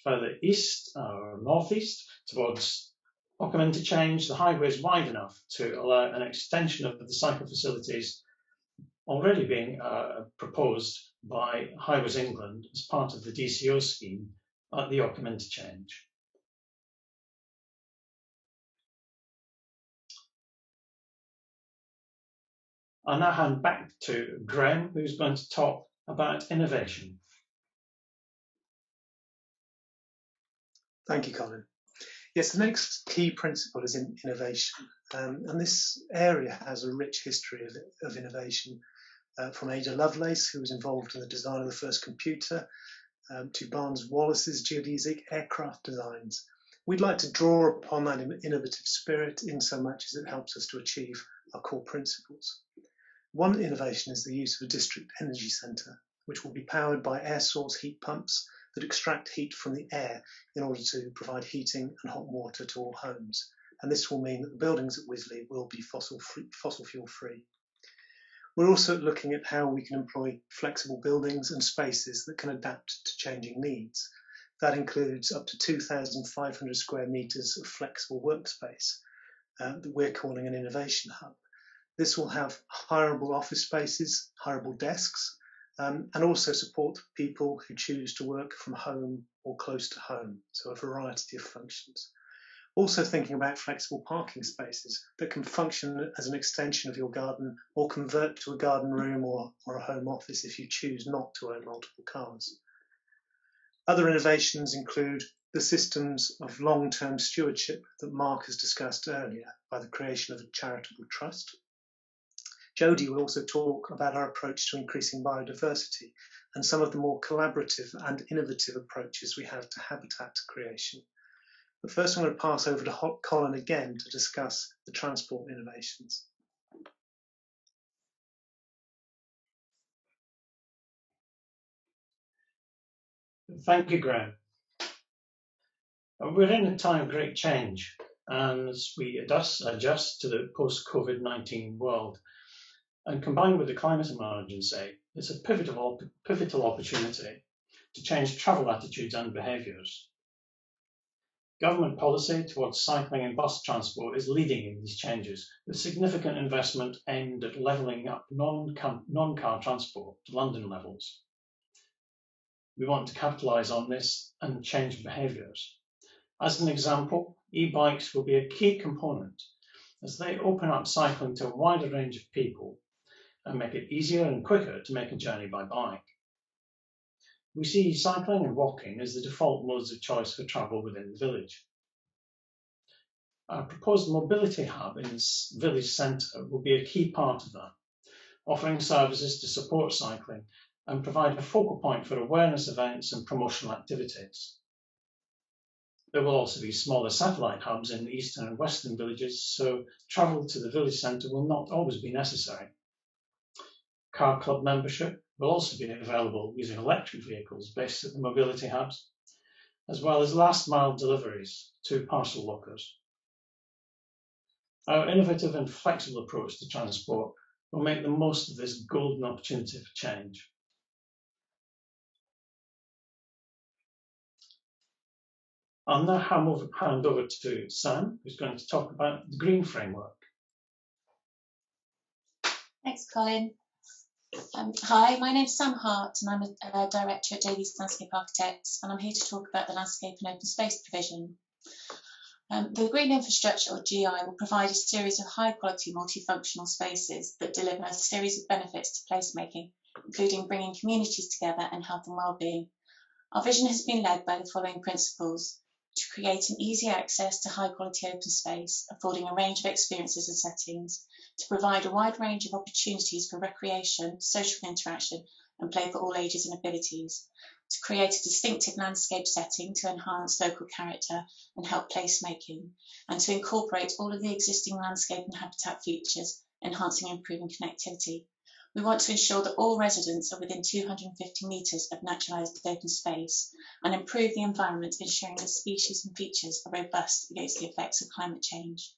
Further east or northeast towards Ockham Interchange, the highway is wide enough to allow an extension of the cycle facilities already being proposed by Highways England as part of the DCO scheme at the Ockham Interchange. I'll now hand back to Graham, who's going to talk about innovation. Thank you, Colin. Yes, the next key principle is innovation, and this area has a rich history of innovation, from Ada Lovelace, who was involved in the design of the first computer, to Barnes Wallace's geodesic aircraft designs. We'd like to draw upon that innovative spirit in so much as it helps us to achieve our core principles. One innovation is the use of a district energy centre, which will be powered by air source heat pumps that extract heat from the air in order to provide heating and hot water to all homes. And this will mean that the buildings at Wisley will be fossil fuel free. We're also looking at how we can employ flexible buildings and spaces that can adapt to changing needs. That includes up to 2,500 square metres of flexible workspace that we're calling an innovation hub. This will have hireable office spaces, hireable desks, and also support people who choose to work from home or close to home, so a variety of functions. Also thinking about flexible parking spaces that can function as an extension of your garden or convert to a garden room or a home office if you choose not to own multiple cars. Other innovations include the systems of long-term stewardship that Mark has discussed earlier by the creation of a charitable trust. Jodie will also talk about our approach to increasing biodiversity and some of the more collaborative and innovative approaches we have to habitat creation. But first I'm going to pass over to Colin again to discuss the transport innovations. Thank you, Graham. We're in a time of great change, and as we adjust to the post-COVID-19 world, and combined with the climate emergency, it's a pivotal opportunity to change travel attitudes and behaviours. Government policy towards cycling and bus transport is leading in these changes, with significant investment aimed at levelling up non-car transport to London levels. We want to capitalise on this and change behaviours. As an example, e-bikes will be a key component as they open up cycling to a wider range of people and make it easier and quicker to make a journey by bike. We see cycling and walking as the default modes of choice for travel within the village. Our proposed mobility hub in this village centre will be a key part of that, offering services to support cycling and provide a focal point for awareness events and promotional activities. There will also be smaller satellite hubs in the eastern and western villages, so travel to the village centre will not always be necessary. Car club membership will also be available using electric vehicles based at the mobility hubs, as well as last mile deliveries to parcel lockers. Our innovative and flexible approach to transport will make the most of this golden opportunity for change. I'll now hand over to Sam, who's going to talk about the Green Framework. Thanks, Colin. Hi, my name's Sam Hart, and I'm a director at Davies Landscape Architects, and I'm here to talk about the landscape and open space provision. The Green Infrastructure, or GI, will provide a series of high-quality multifunctional spaces that deliver a series of benefits to placemaking, including bringing communities together and health and well-being. Our vision has been led by the following principles: to create an easy access to high-quality open space, affording a range of experiences and settings, to provide a wide range of opportunities for recreation, social interaction, and play for all ages and abilities, to create a distinctive landscape setting to enhance local character and help placemaking, and to incorporate all of the existing landscape and habitat features, enhancing and improving connectivity. We want to ensure that all residents are within 250 metres of naturalised open space and improve the environment, ensuring that species and features are robust against the effects of climate change.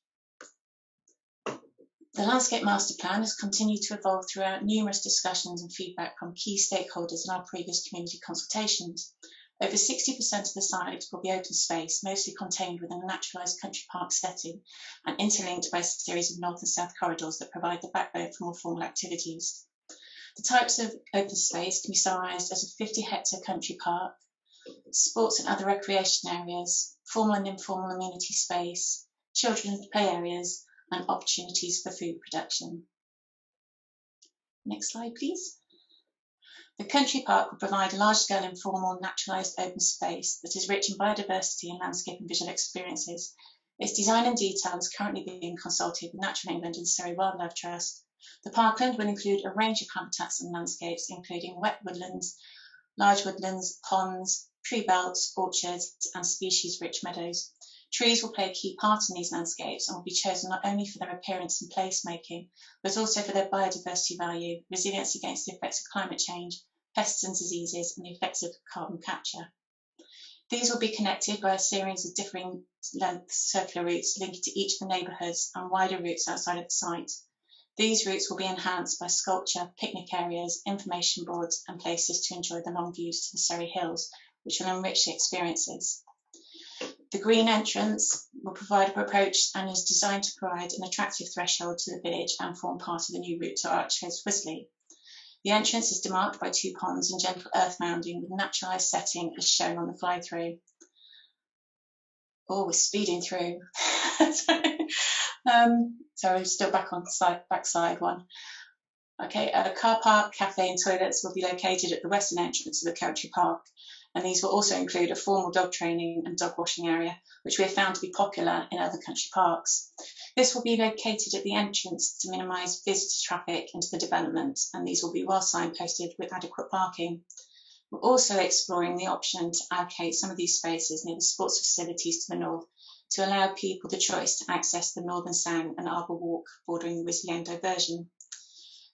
The Landscape Master Plan has continued to evolve throughout numerous discussions and feedback from key stakeholders in our previous community consultations. Over 60% of the site will be open space, mostly contained within a naturalised country park setting and interlinked by a series of north and south corridors that provide the backbone for more formal activities. The types of open space can be summarised as a 50-hectare country park, sports and other recreation areas, formal and informal amenity space, children's play areas, and opportunities for food production. Next slide, please. The country park will provide a large-scale informal naturalised open space that is rich in biodiversity and landscape and visual experiences. Its design and detail is currently being consulted with Natural England and Surrey Wildlife Trust. The parkland will include a range of habitats and landscapes, including wet woodlands, large woodlands, ponds, tree belts, orchards, and species-rich meadows. Trees will play a key part in these landscapes and will be chosen not only for their appearance and placemaking, but also for their biodiversity value, resilience against the effects of climate change, pests and diseases, and the effects of carbon capture. These will be connected by a series of differing length circular routes linking to each of the neighbourhoods and wider routes outside of the site. These routes will be enhanced by sculpture, picnic areas, information boards, and places to enjoy the long views to the Surrey Hills, which will enrich the experiences. The green entrance will provide an approach and is designed to provide an attractive threshold to the village and form part of the new route to Archers Wisley. The entrance is demarked by 2 ponds and gentle earth mounding with a naturalised setting as shown on the fly-through. Oh, we're speeding through. Sorry, still back on backside one. Okay, a car park, cafe and toilets will be located at the western entrance of the country park, and these will also include a formal dog training and dog washing area, which we have found to be popular in other country parks. This will be located at the entrance to minimise visitor traffic into the development, and these will be well signposted with adequate parking. We're also exploring the option to allocate some of these spaces near the sports facilities to the north to allow people the choice to access the Northern Sound and Arbour Walk bordering the Wisley End diversion.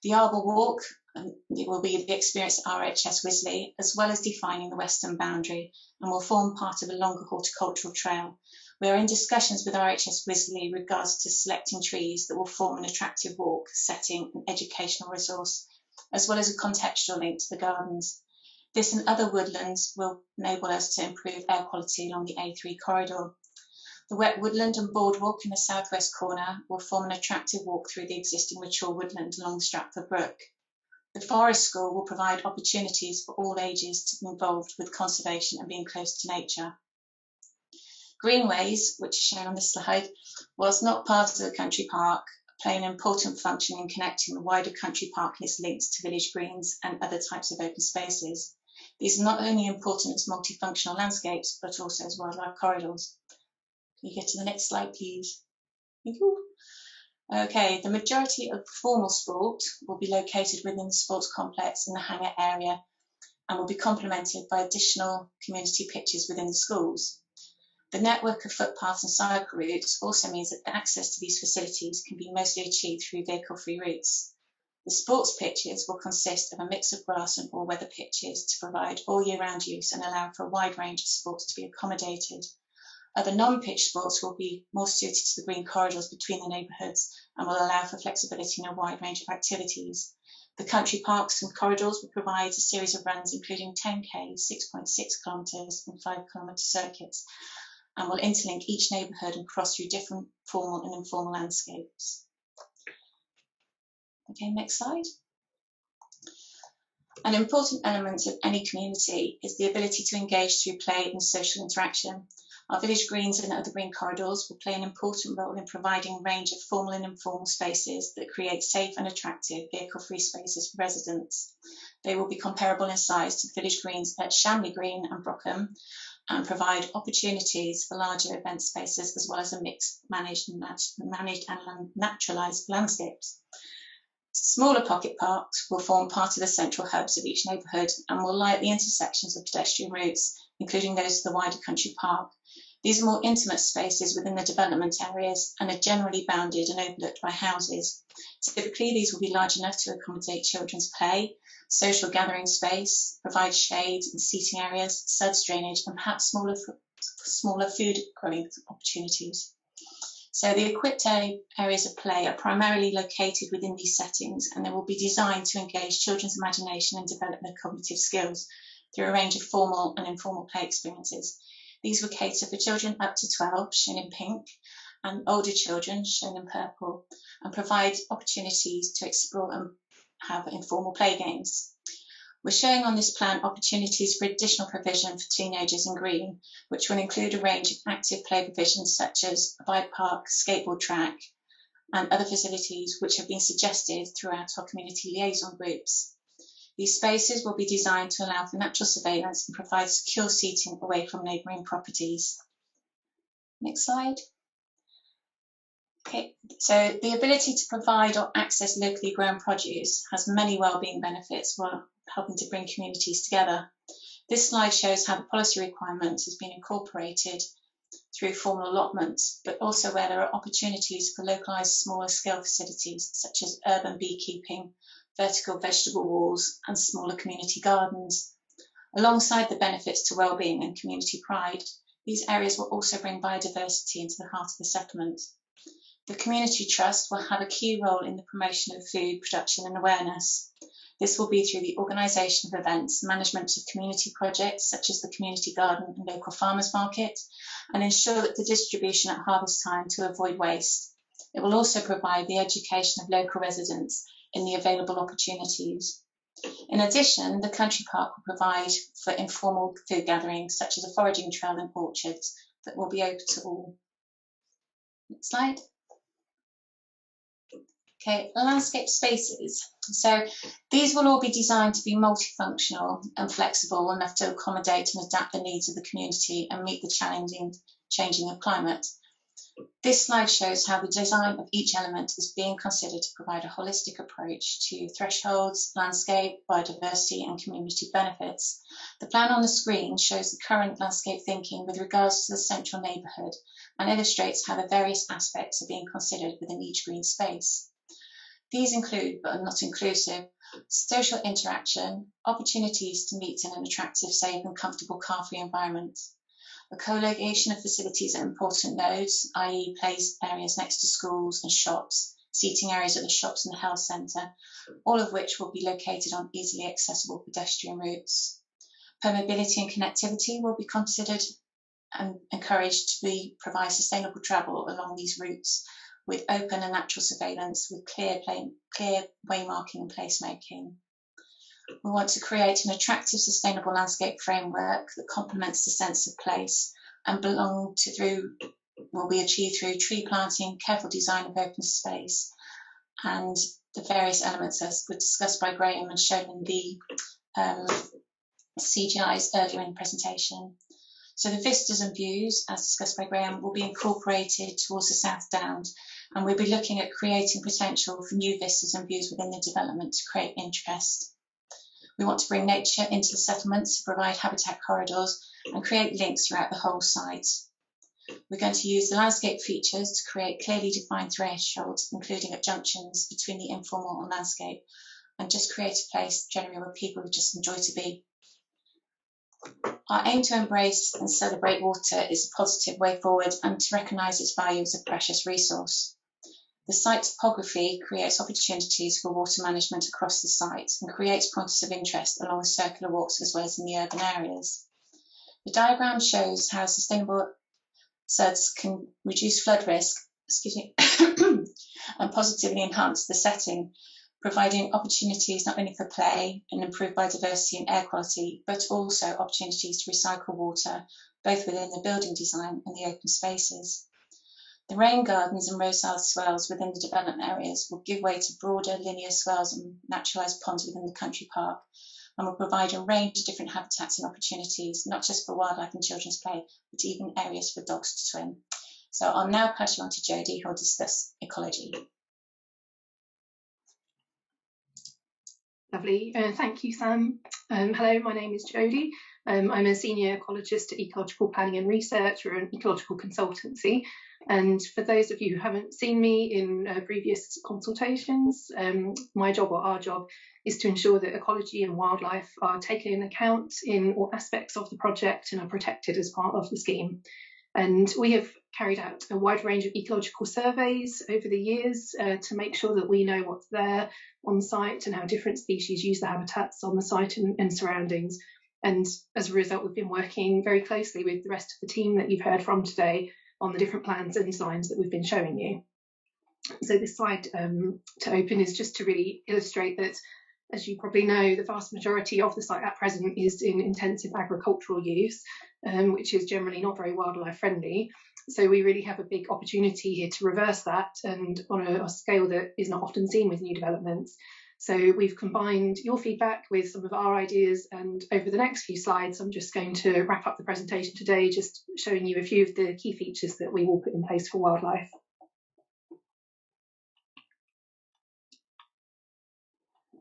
The Arbour Walk it will be the experience at RHS Wisley, as well as defining the western boundary, and will form part of a longer horticultural trail. We are in discussions with RHS Wisley in regards to selecting trees that will form an attractive walk, setting, and educational resource, as well as a contextual link to the gardens. This and other woodlands will enable us to improve air quality along the A3 corridor. The wet woodland and boardwalk in the southwest corner will form an attractive walk through the existing mature woodland along the Stratford Brook. The Forest School will provide opportunities for all ages to be involved with conservation and being close to nature. Greenways, which is shown on this slide, whilst not part of the country park, play an important function in connecting the wider country park and its links to village greens and other types of open spaces. These are not only important as multifunctional landscapes, but also as wildlife corridors. Can you get to the next slide, please? Thank you. Okay, the majority of formal sport will be located within the sports complex in the hangar area and will be complemented by additional community pitches within the schools. The network of footpaths and cycle routes also means that the access to these facilities can be mostly achieved through vehicle-free routes. The sports pitches will consist of a mix of grass and all-weather pitches to provide all year-round use and allow for a wide range of sports to be accommodated. Other non-pitch sports will be more suited to the green corridors between the neighbourhoods and will allow for flexibility in a wide range of activities. The country parks and corridors will provide a series of runs including 10k, 6.6 kilometres and 5-kilometre circuits, and will interlink each neighbourhood and cross through different formal and informal landscapes. Okay, next slide. An important element of any community is the ability to engage through play and social interaction. Our village greens and other green corridors will play an important role in providing a range of formal and informal spaces that create safe and attractive vehicle-free spaces for residents. They will be comparable in size to village greens at Shamley Green and Brockham and provide opportunities for larger event spaces as well as a mixed, managed and naturalised landscapes. Smaller pocket parks will form part of the central hubs of each neighbourhood and will lie at the intersections of pedestrian routes, including those of the wider country park. These are more intimate spaces within the development areas and are generally bounded and overlooked by houses. Typically, these will be large enough to accommodate children's play, social gathering space, provide shade and seating areas, suds drainage, and perhaps smaller food growing opportunities. So the equipped areas of play are primarily located within these settings, and they will be designed to engage children's imagination and develop their cognitive skills through a range of formal and informal play experiences. These will cater for children up to 12, shown in pink, and older children, shown in purple, and provide opportunities to explore and have informal play games. We're showing on this plan opportunities for additional provision for teenagers in green, which will include a range of active play provisions such as a bike park, skateboard track, and other facilities which have been suggested throughout our community liaison groups. These spaces will be designed to allow for natural surveillance and provide secure seating away from neighbouring properties. Next slide. Okay, so the ability to provide or access locally grown produce has many wellbeing benefits while helping to bring communities together. This slide shows how the policy requirements has been incorporated through formal allotments, but also where there are opportunities for localised smaller scale facilities such as urban beekeeping, vertical vegetable walls and smaller community gardens. Alongside the benefits to wellbeing and community pride, these areas will also bring biodiversity into the heart of the settlement. The Community Trust will have a key role in the promotion of food production and awareness. This will be through the organisation of events, management of community projects such as the community garden and local farmers market, and ensure that the distribution at harvest time to avoid waste. It will also provide the education of local residents in the available opportunities. In addition, the country park will provide for informal food gatherings such as a foraging trail and orchards that will be open to all. Next slide. Okay, landscape spaces. So these will all be designed to be multifunctional and flexible enough to accommodate and adapt the needs of the community and meet the changing of climate. This slide shows how the design of each element is being considered to provide a holistic approach to thresholds, landscape, biodiversity and community benefits. The plan on the screen shows the current landscape thinking with regards to the central neighbourhood and illustrates how the various aspects are being considered within each green space. These include, but are not inclusive, social interaction, opportunities to meet in an attractive, safe and comfortable car-free environment, a co-location of facilities at important nodes, i.e. place areas next to schools and shops, seating areas at the shops and the health centre, all of which will be located on easily accessible pedestrian routes. Permeability and connectivity will be considered and encouraged to provide sustainable travel along these routes with open and natural surveillance with clear waymarking and placemaking. We want to create an attractive, sustainable landscape framework that complements the sense of place and will be achieved through tree planting, careful design of open space, and the various elements as were discussed by Graham and shown in the CGIs earlier in the presentation. So the vistas and views, as discussed by Graham, will be incorporated towards the South Downs, and we'll be looking at creating potential for new vistas and views within the development to create interest. We want to bring nature into the settlements to provide habitat corridors and create links throughout the whole site. We're going to use the landscape features to create clearly defined thresholds, including at junctions between the informal and landscape, and just create a place generally where people would just enjoy to be. Our aim to embrace and celebrate water is a positive way forward and to recognise its value as a precious resource. The site topography creates opportunities for water management across the site and creates points of interest along the circular walks as well as in the urban areas. The diagram shows how sustainable SUDs can reduce flood risk and positively enhance the setting, providing opportunities not only for play and improved biodiversity and air quality, but also opportunities to recycle water, both within the building design and the open spaces. The rain gardens and roadside swells within the development areas will give way to broader linear swells and naturalised ponds within the country park, and will provide a range of different habitats and opportunities, not just for wildlife and children's play, but even areas for dogs to swim. So I'll now pass you on to Jodie, who will discuss ecology. Lovely. Thank you, Sam. Hello, my name is Jodie. I'm a senior ecologist at Ecological Planning and Research, or an ecological consultancy. And for those of you who haven't seen me in previous consultations, my job, or our job, is to ensure that ecology and wildlife are taken into account in all aspects of the project and are protected as part of the scheme. And we have carried out a wide range of ecological surveys over the years to make sure that we know what's there on site and how different species use the habitats on the site and surroundings. And as a result, we've been working very closely with the rest of the team that you've heard from today on the different plans and designs that we've been showing you. So this slide to open is just to really illustrate that, as you probably know, the vast majority of the site at present is in intensive agricultural use, which is generally not very wildlife friendly. So we really have a big opportunity here to reverse that, and on a scale that is not often seen with new developments. So we've combined your feedback with some of our ideas, and over the next few slides I'm just going to wrap up the presentation today, just showing you a few of the key features that we will put in place for wildlife.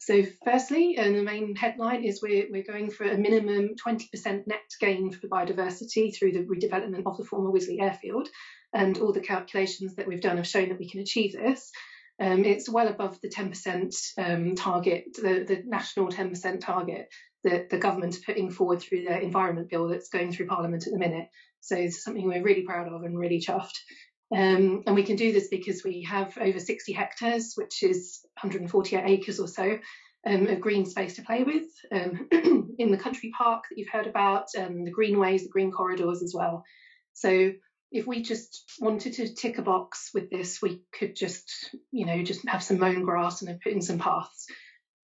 So firstly, the main headline is we're going for a minimum 20% net gain for biodiversity through the redevelopment of the former Wisley airfield, and all the calculations that we've done have shown that we can achieve this. It's well above the 10% target, the national 10% target that the government are putting forward through their environment bill that's going through Parliament at the minute. So it's something we're really proud of and really chuffed. And we can do this because we have over 60 hectares, which is 148 acres or so, of green space to play with, in the country park that you've heard about, the greenways, the green corridors as well. So if we just wanted to tick a box with this, we could just have some mown grass and put in some paths.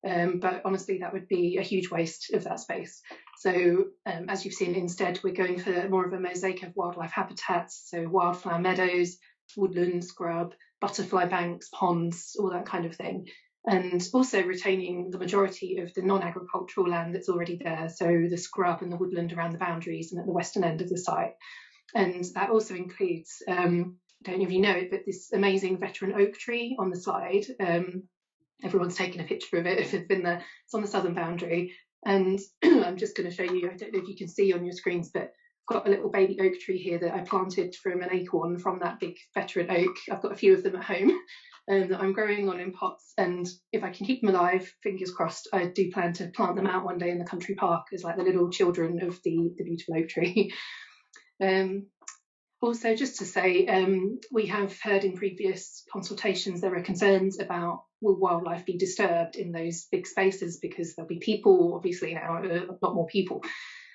But honestly, that would be a huge waste of that space. So as you've seen, instead, we're going for more of a mosaic of wildlife habitats, so wildflower meadows, woodland, scrub, butterfly banks, ponds, all that kind of thing. And also retaining the majority of the non-agricultural land that's already there, so the scrub and the woodland around the boundaries and at the western end of the site. And that also includes, I don't know if you know it, but this amazing veteran oak tree on the slide. Everyone's taken a picture of it if it's been there. It's on the southern boundary. And I'm just going to show you, I don't know if you can see on your screens, but I've got a little baby oak tree here that I planted from an acorn from that big veteran oak. I've got a few of them at home that I'm growing on in pots. And if I can keep them alive, fingers crossed, I do plan to plant them out one day in the country park as like the little children of the beautiful oak tree. Also, just to say, we have heard in previous consultations there are concerns about will wildlife be disturbed in those big spaces because there'll be people, obviously now a lot more people.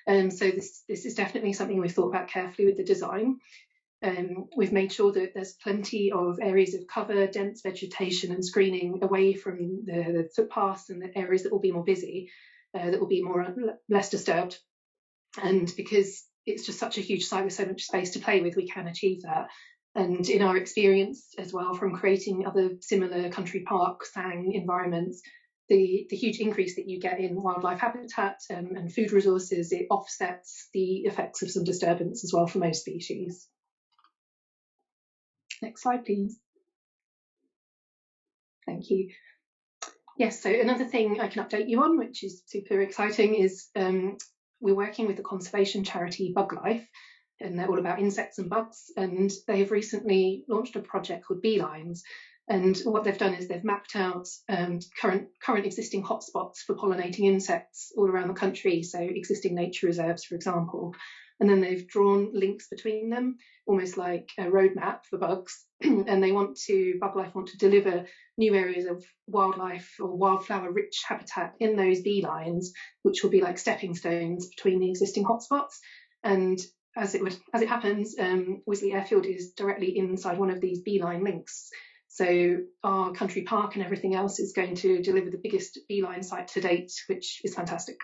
So this is definitely something we've thought about carefully with the design. We've made sure that there's plenty of areas of cover, dense vegetation and screening away from the footpaths and the areas that will be more busy, that will be less disturbed. And because it's just such a huge site with so much space to play with, we can achieve that. And in our experience as well from creating other similar country park sang environments, the huge increase that you get in wildlife habitat and food resources, it offsets the effects of some disturbance as well for most species. Next slide, please. Thank you. Yes, so another thing I can update you on, which is super exciting, is we're working with the conservation charity BugLife, and they're all about insects and bugs, and they've recently launched a project called Beelines. And what they've done is they've mapped out current existing hotspots for pollinating insects all around the country, so existing nature reserves, for example. And then they've drawn links between them, almost like a roadmap for bugs. And they BugLife want to deliver new areas of wildlife or wildflower-rich habitat in those beelines, which will be like stepping stones between the existing hotspots. And as it happens, Wisley Airfield is directly inside one of these beeline links. So our country park and everything else is going to deliver the biggest beeline site to date, which is fantastic.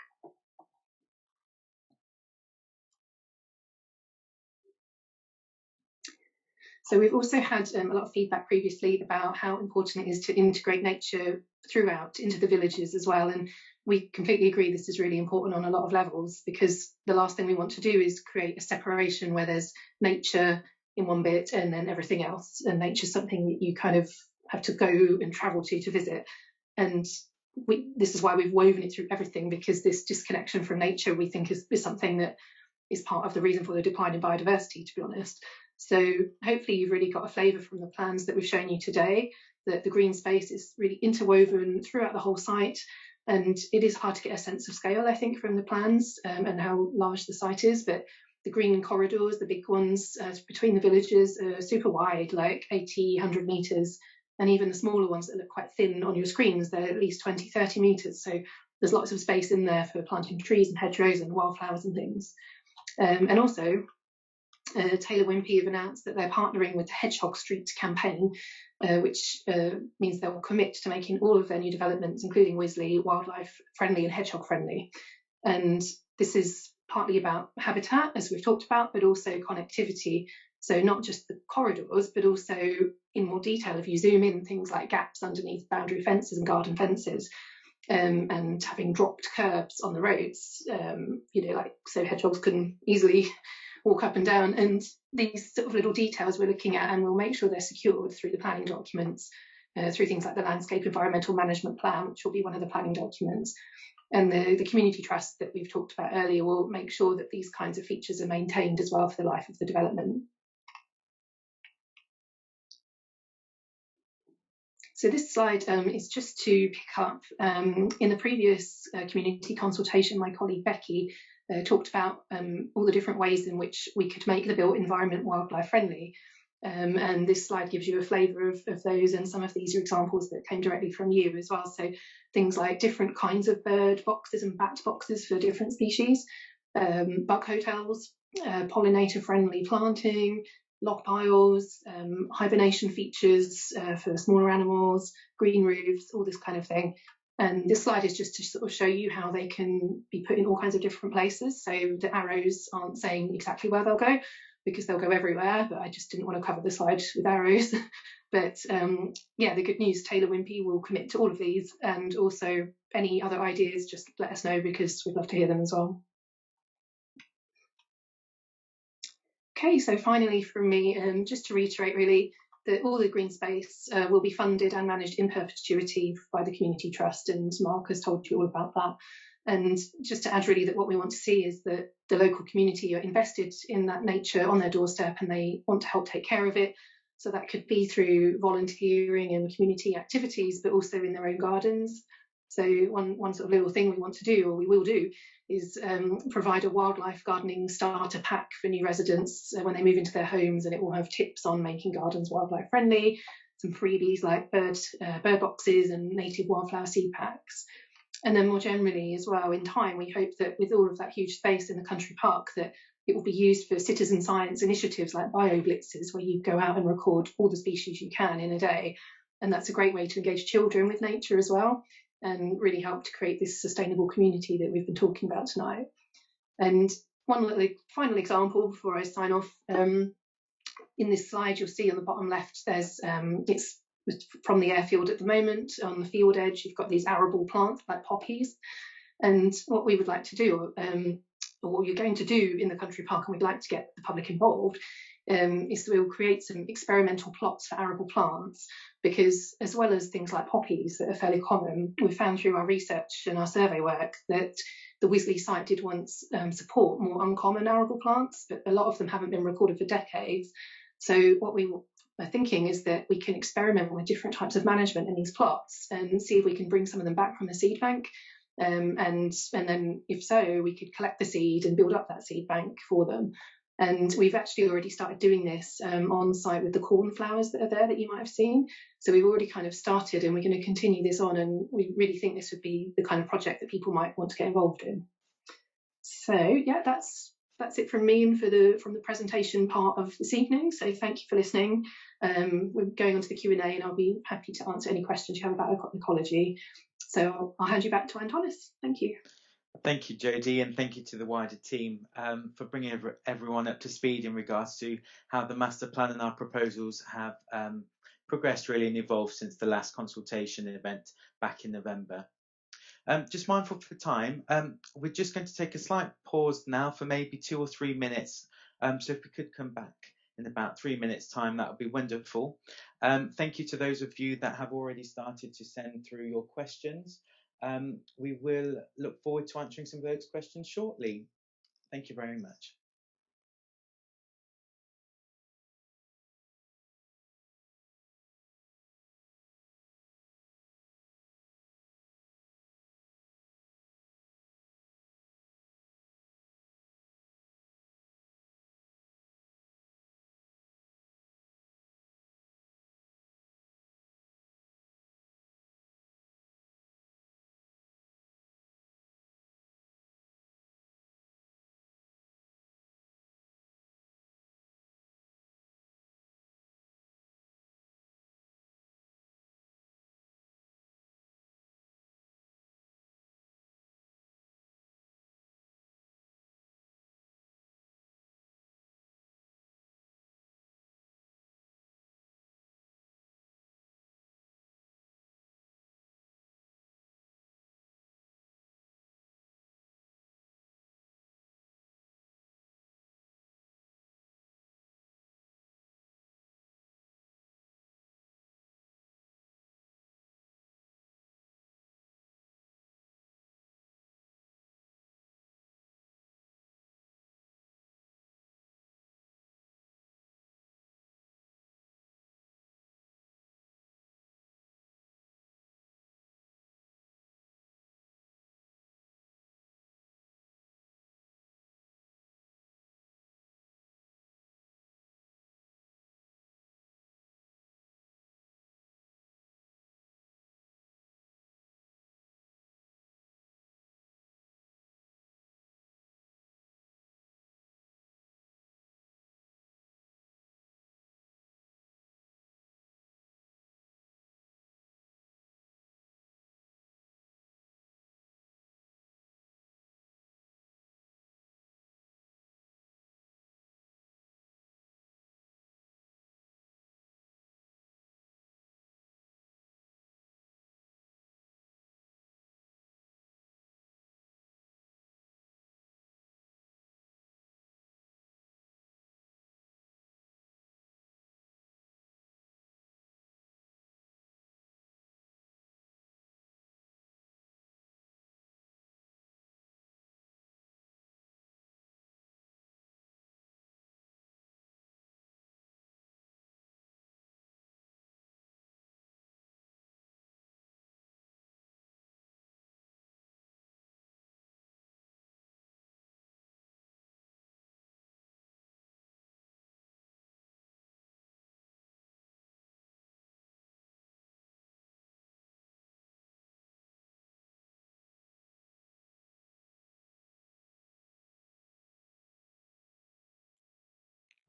So we've also had a lot of feedback previously about how important it is to integrate nature throughout into the villages as well. And we completely agree this is really important on a lot of levels, because the last thing we want to do is create a separation where there's nature in one bit and then everything else. And nature's something that you kind of have to go and travel to visit. And this is why we've woven it through everything, because this disconnection from nature we think is something that is part of the reason for the decline in biodiversity, to be honest. So hopefully you've really got a flavour from the plans that we've shown you today, that the green space is really interwoven throughout the whole site. And it is hard to get a sense of scale, I think, from the plans and how large the site is. But the green corridors, the big ones between the villages, are super wide, like 80, 100 metres. And even the smaller ones that look quite thin on your screens, they're at least 20, 30 metres. So there's lots of space in there for planting trees and hedgerows and wildflowers and things. And also, Taylor Wimpey have announced that they're partnering with the Hedgehog Street campaign, which means they'll commit to making all of their new developments, including Wisley, wildlife friendly and hedgehog friendly. And this is partly about habitat, as we've talked about, but also connectivity. So not just the corridors, but also in more detail, if you zoom in, things like gaps underneath boundary fences and garden fences, and having dropped curbs on the roads, like so hedgehogs can easily walk up and down. And these sort of little details we're looking at, and we'll make sure they're secured through the planning documents, through things like the Landscape Environmental Management Plan, which will be one of the planning documents. And the community trust that we've talked about earlier will make sure that these kinds of features are maintained as well for the life of the development. So this slide is just to pick up, in the previous community consultation, my colleague Becky talked about all the different ways in which we could make the built environment wildlife friendly. And this slide gives you a flavour of those, and some of these are examples that came directly from you as well. So things like different kinds of bird boxes and bat boxes for different species, bug hotels, pollinator friendly planting, log piles, hibernation features for smaller animals, green roofs, all this kind of thing. And this slide is just to sort of show you how they can be put in all kinds of different places. So the arrows aren't saying exactly where they'll go, because they'll go everywhere, but I just didn't want to cover the slide with arrows. But yeah, the good news, Taylor Wimpey will commit to all of these, and also any other ideas, just let us know, because we'd love to hear them as well. Okay, so finally from me, just to reiterate really, that all the green space will be funded and managed in perpetuity by the Community Trust, and Mark has told you all about that. And just to add really that what we want to see is that the local community are invested in that nature on their doorstep, and they want to help take care of it. So that could be through volunteering and community activities, but also in their own gardens. So one sort of little thing we want to do, or we will do, is provide a wildlife gardening starter pack for new residents when they move into their homes, and it will have tips on making gardens wildlife friendly, some freebies like bird boxes and native wildflower seed packs. And then more generally as well, in time, we hope that with all of that huge space in the country park, that it will be used for citizen science initiatives like bio-blitzes, where you go out and record all the species you can in a day. And that's a great way to engage children with nature as well, and really help to create this sustainable community that we've been talking about tonight. And one little final example before I sign off, in this slide you'll see on the bottom left there's it's from the airfield at the moment. On the field edge, you've got these arable plants like poppies. And what we would like to do, or what you're going to do in the country park, and we'd like to get the public involved, is that we'll create some experimental plots for arable plants, because as well as things like poppies that are fairly common, we've found through our research and our survey work that the Wisley site did once support more uncommon arable plants, but a lot of them haven't been recorded for decades. So what we are thinking is that we can experiment with different types of management in these plots and see if we can bring some of them back from the seed bank. And then if so, we could collect the seed and build up that seed bank for them. And we've actually already started doing this on site with the cornflowers that are there that you might have seen. So we've already kind of started, and we're going to continue this on, and we really think this would be the kind of project that people might want to get involved in. So yeah, that's it from me and from the presentation part of this evening. So thank you for listening. We're going on to the Q&A, and I'll be happy to answer any questions you have about ecology. So I'll hand you back to Antonis. Thank you. Thank you, Jodie, and thank you to the wider team for bringing everyone up to speed in regards to how the master plan and our proposals have progressed really and evolved since the last consultation event back in November. Just mindful for time, we're just going to take a slight pause now for maybe 2 or 3 minutes. So if we could come back in about 3 minutes time, that would be wonderful. Thank you to those of you that have already started to send through your questions. We will look forward to answering some of those questions shortly. Thank you very much.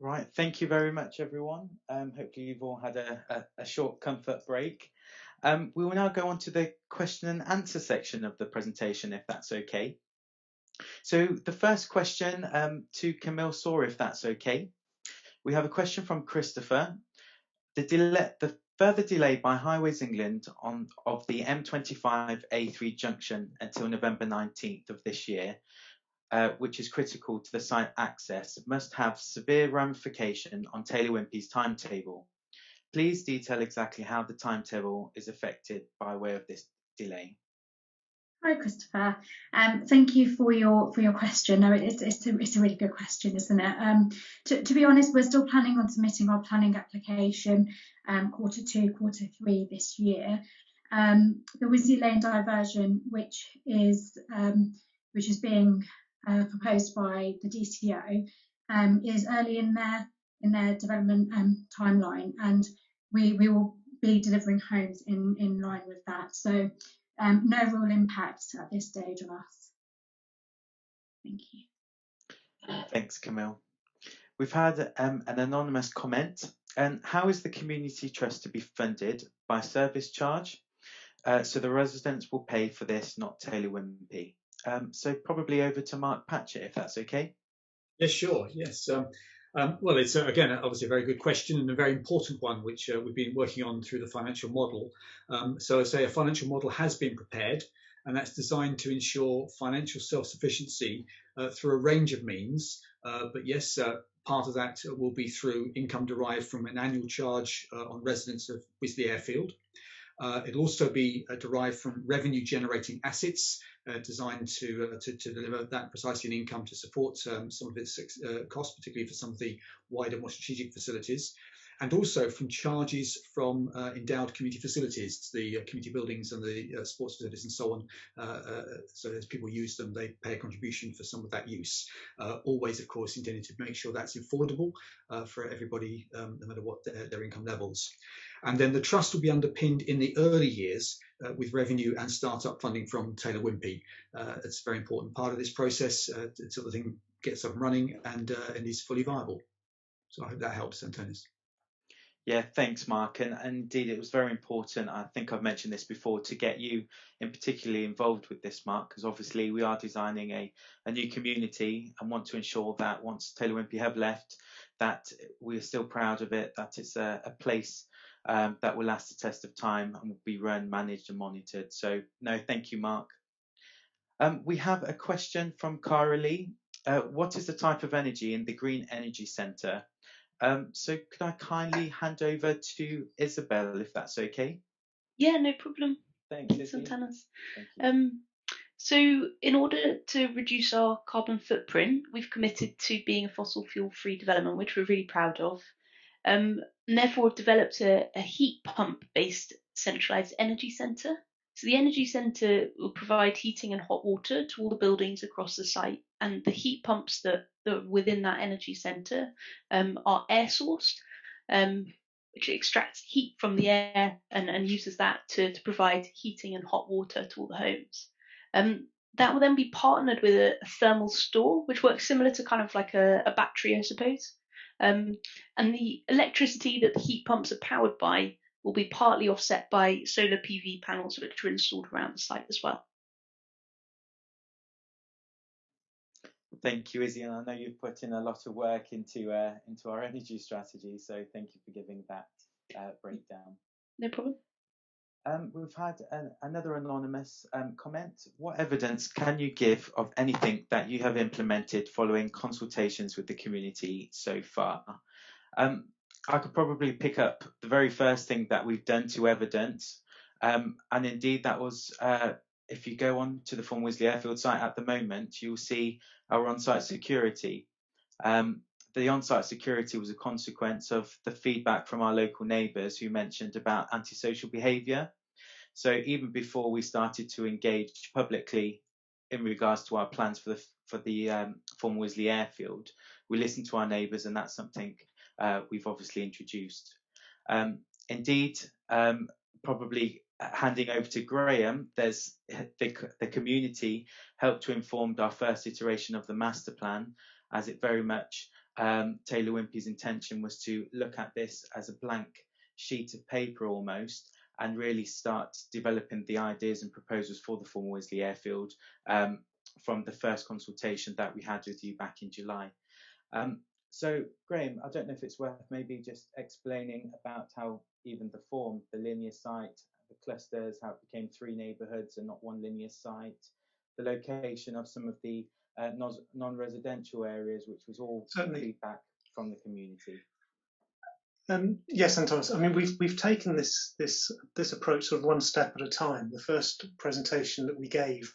Right, thank you very much, everyone. Hopefully you've all had a short comfort break. We will now go on to the question and answer section of the presentation, if that's okay. So the first question to Camille Saw, if that's okay. We have a question from Christopher. The Further delay by Highways England of the M25A3 junction until November 19th of this year, which is critical to the site access, must have severe ramification on Taylor Wimpey's timetable. Please detail exactly how the timetable is affected by way of this delay. Hi, Christopher. Thank you for your question. No, it's a really good question, isn't it? To be honest, we're still planning on submitting our planning application Q2, Q3 this year. The Wisley Lane diversion, which is being proposed by the DCO, is early in their development timeline, and we will be delivering homes in line with that. So. No real impact at this stage on us. Thank you. Thanks, Camille. We've had an anonymous comment. How is the community trust to be funded? By service charge? So the residents will pay for this, not Taylor Wimpey. So probably over to Mark Patchett, if that's okay. Yes, sure. Yes. Well, it's again obviously a very good question and a very important one, which we've been working on through the financial model. So I say a financial model has been prepared, and that's designed to ensure financial self-sufficiency through a range of means. But yes, part of that will be through income derived from an annual charge on residents of Wisley Airfield. It'll also be derived from revenue-generating assets designed to deliver that precisely in income to support some of its costs, particularly for some of the wider, more strategic facilities, and also from charges from endowed community facilities, the community buildings and the sports facilities and so on. So as people use them, they pay a contribution for some of that use. Always, of course, intended to make sure that's affordable for everybody, no matter what their income levels. And then the trust will be underpinned in the early years with revenue and startup funding from Taylor Wimpey. It's a very important part of this process until the thing gets up and running and is fully viable. So I hope that helps, Antonis. Yeah, thanks, Mark. And indeed, it was very important. I think I've mentioned this before, to get you in particularly involved with this, Mark, because obviously we are designing a new community and want to ensure that once Taylor Wimpey have left, that we're still proud of it, that it's a place that will last the test of time and will be run, managed and monitored. So no, thank you, Mark. We have a question from Cara Lee. What is the type of energy in the Green Energy Centre? So could I kindly hand over to Isabel, if that's okay? Yeah, no problem. Thanks, Antonis. Thank you. So in order to reduce our carbon footprint, we've committed to being a fossil fuel-free development, which we're really proud of. And therefore, we've developed a heat pump-based centralised energy centre. So the energy centre will provide heating and hot water to all the buildings across the site, and the heat pumps that are within that energy centre are air sourced, which extracts heat from the air and uses that to provide heating and hot water to all the homes. That will then be partnered with a thermal store, which works similar to kind of like a battery, I suppose. And the electricity that the heat pumps are powered by will be partly offset by solar PV panels, which are installed around the site as well. Thank you, Izzy, and I know you've put in a lot of work into our energy strategy, so thank you for giving that breakdown. No problem. We've had another anonymous comment. What evidence can you give of anything that you have implemented following consultations with the community so far? I could probably pick up the very first thing that we've done to evidence, and indeed that was, if you go on to the Fulham Wisley Airfield site at the moment, you'll see our on-site security. The on-site security was a consequence of the feedback from our local neighbours who mentioned about antisocial behaviour. So even before we started to engage publicly in regards to our plans for the Fulham Wisley Airfield, we listened to our neighbours, and that's something we've obviously introduced. Indeed, probably handing over to Graham, there's the community helped to inform our first iteration of the master plan, as it very much Taylor Wimpey's intention was to look at this as a blank sheet of paper almost, and really start developing the ideas and proposals for the Fulham Wisley Airfield from the first consultation that we had with you back in July. So, Graham, I don't know if it's worth maybe just explaining about how even the form, the linear site, the clusters, how it became 3 neighbourhoods and not one linear site, the location of some of the non-residential areas, which was all Certainly. feedback from the community. Yes, Antonis. I mean, we've taken this approach sort of one step at a time. The first presentation that we gave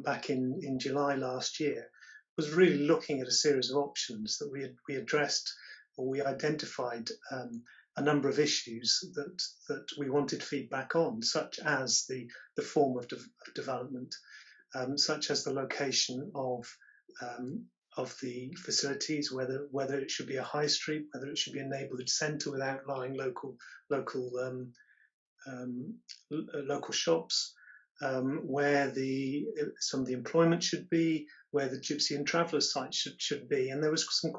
back in July last year was really looking at a series of options that we addressed, or we identified a number of issues that we wanted feedback on, such as the form of development, such as the location of the facilities, whether it should be a high street, whether it should be a neighbourhood centre with outlying local shops, where some of the employment should be, where the gypsy and traveller sites should be, and there was some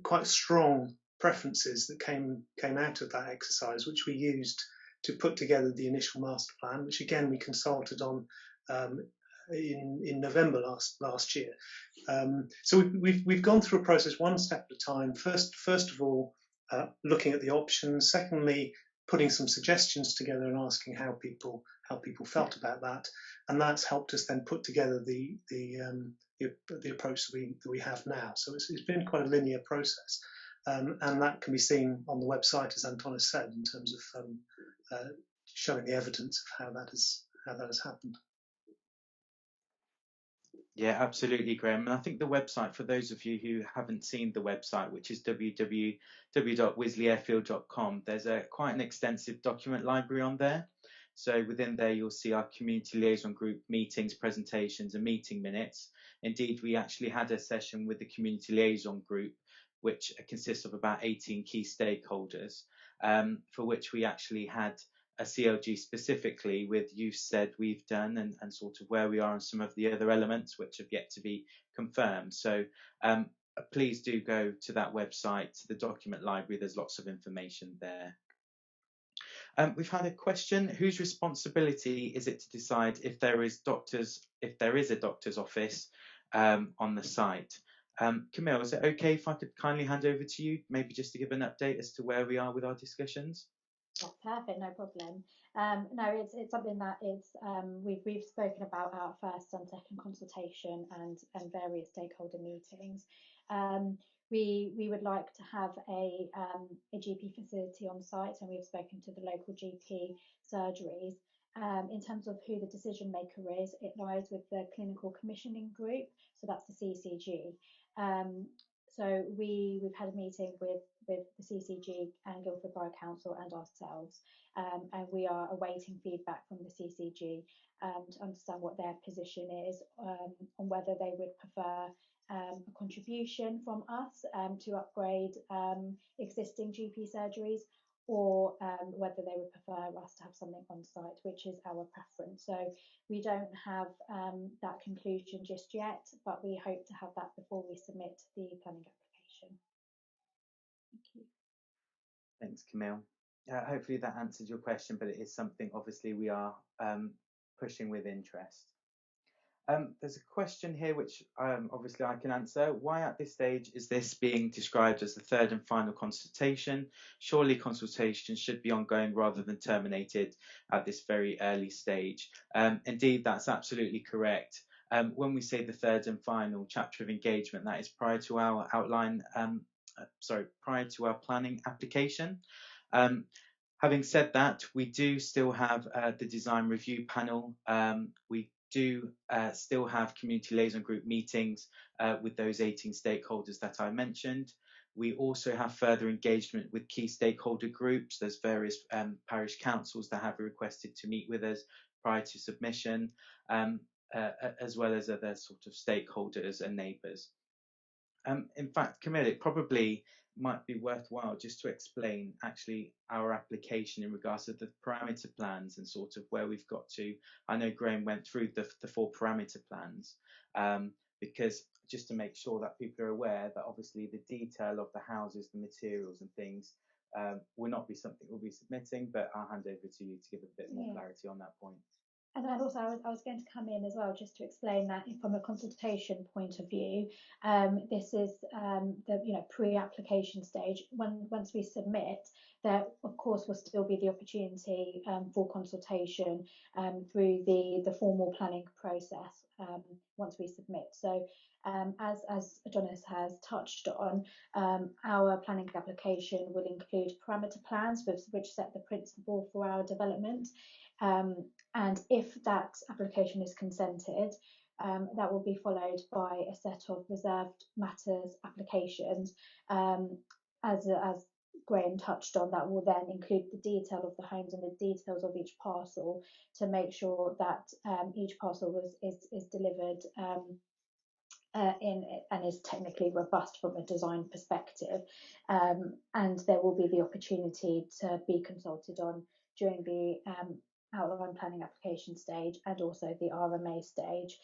quite strong preferences that came out of that exercise, which we used to put together the initial master plan, which again we consulted on in November last year. So we've gone through a process one step at a time. First of all, looking at the options. Secondly, putting some suggestions together and asking how people felt about that, and that's helped us then put together the approach that we have now. So it's been quite a linear process, and that can be seen on the website, as Antonis said, in terms of showing the evidence of how that has happened. Yeah, absolutely, Graham. And I think the website, for those of you who haven't seen the website, which is www.wisleyairfield.com, there's quite an extensive document library on there. So within there, you'll see our community liaison group meetings, presentations, and meeting minutes. Indeed, we actually had a session with the community liaison group, which consists of about 18 key stakeholders, for which we actually had a CLG specifically with you've said we've done and sort of where we are on some of the other elements which have yet to be confirmed. So please do go to that website, to the document library. There's lots of information there. We've had a question: whose responsibility is it to decide if there is a doctor's office on the site? Camille, is it okay if I could kindly hand over to you, maybe just to give an update as to where we are with our discussions? That's perfect, no problem. No, it's something that we've spoken about our first and second consultation and various stakeholder meetings. We would like to have a GP facility on site, and we've spoken to the local GP surgeries. In terms of who the decision maker is, it lies with the clinical commissioning group, so that's the CCG. So we've had a meeting with the CCG and Guildford Borough Council and ourselves, and we are awaiting feedback from the CCG to understand what their position is on whether they would prefer a contribution from us to upgrade existing GP surgeries, or whether they would prefer us to have something on site, which is our preference. So we don't have that conclusion just yet, but we hope to have that before we submit the planning application. Thank you. Thanks, Camille. Hopefully that answers your question, but it is something obviously we are pushing with interest. There's a question here which obviously I can answer. Why at this stage is this being described as the third and final consultation? Surely consultation should be ongoing rather than terminated at this very early stage. Indeed, that's absolutely correct. When we say the third and final chapter of engagement, that is prior to our prior to our planning application. Having said that, we do still have the design review panel. We do still have community liaison group meetings with those 18 stakeholders that I mentioned. We also have further engagement with key stakeholder groups. There's various parish councils that have requested to meet with us prior to submission, as well as other sort of stakeholders and neighbours. In fact, Camille, it probably might be worthwhile just to explain actually our application in regards to the parameter plans and sort of where we've got to. I know Graham went through the 4 parameter plans, because just to make sure that people are aware that obviously the detail of the houses, the materials and things will not be something we'll be submitting, but I'll hand over to you to give a bit more clarity on that point. And also, I was going to come in as well just to explain that from a consultation point of view, this is the pre-application stage. Once we submit, there of course will still be the opportunity for consultation through the formal planning process once we submit. So as Adonis has touched on, our planning application will include parameter plans which set the principle for our development. And if that application is consented, that will be followed by a set of reserved matters applications. As Graham touched on, that will then include the detail of the homes and the details of each parcel to make sure that each parcel is delivered and is technically robust from a design perspective. And there will be the opportunity to be consulted on during the outline planning application stage and also the RMA stage.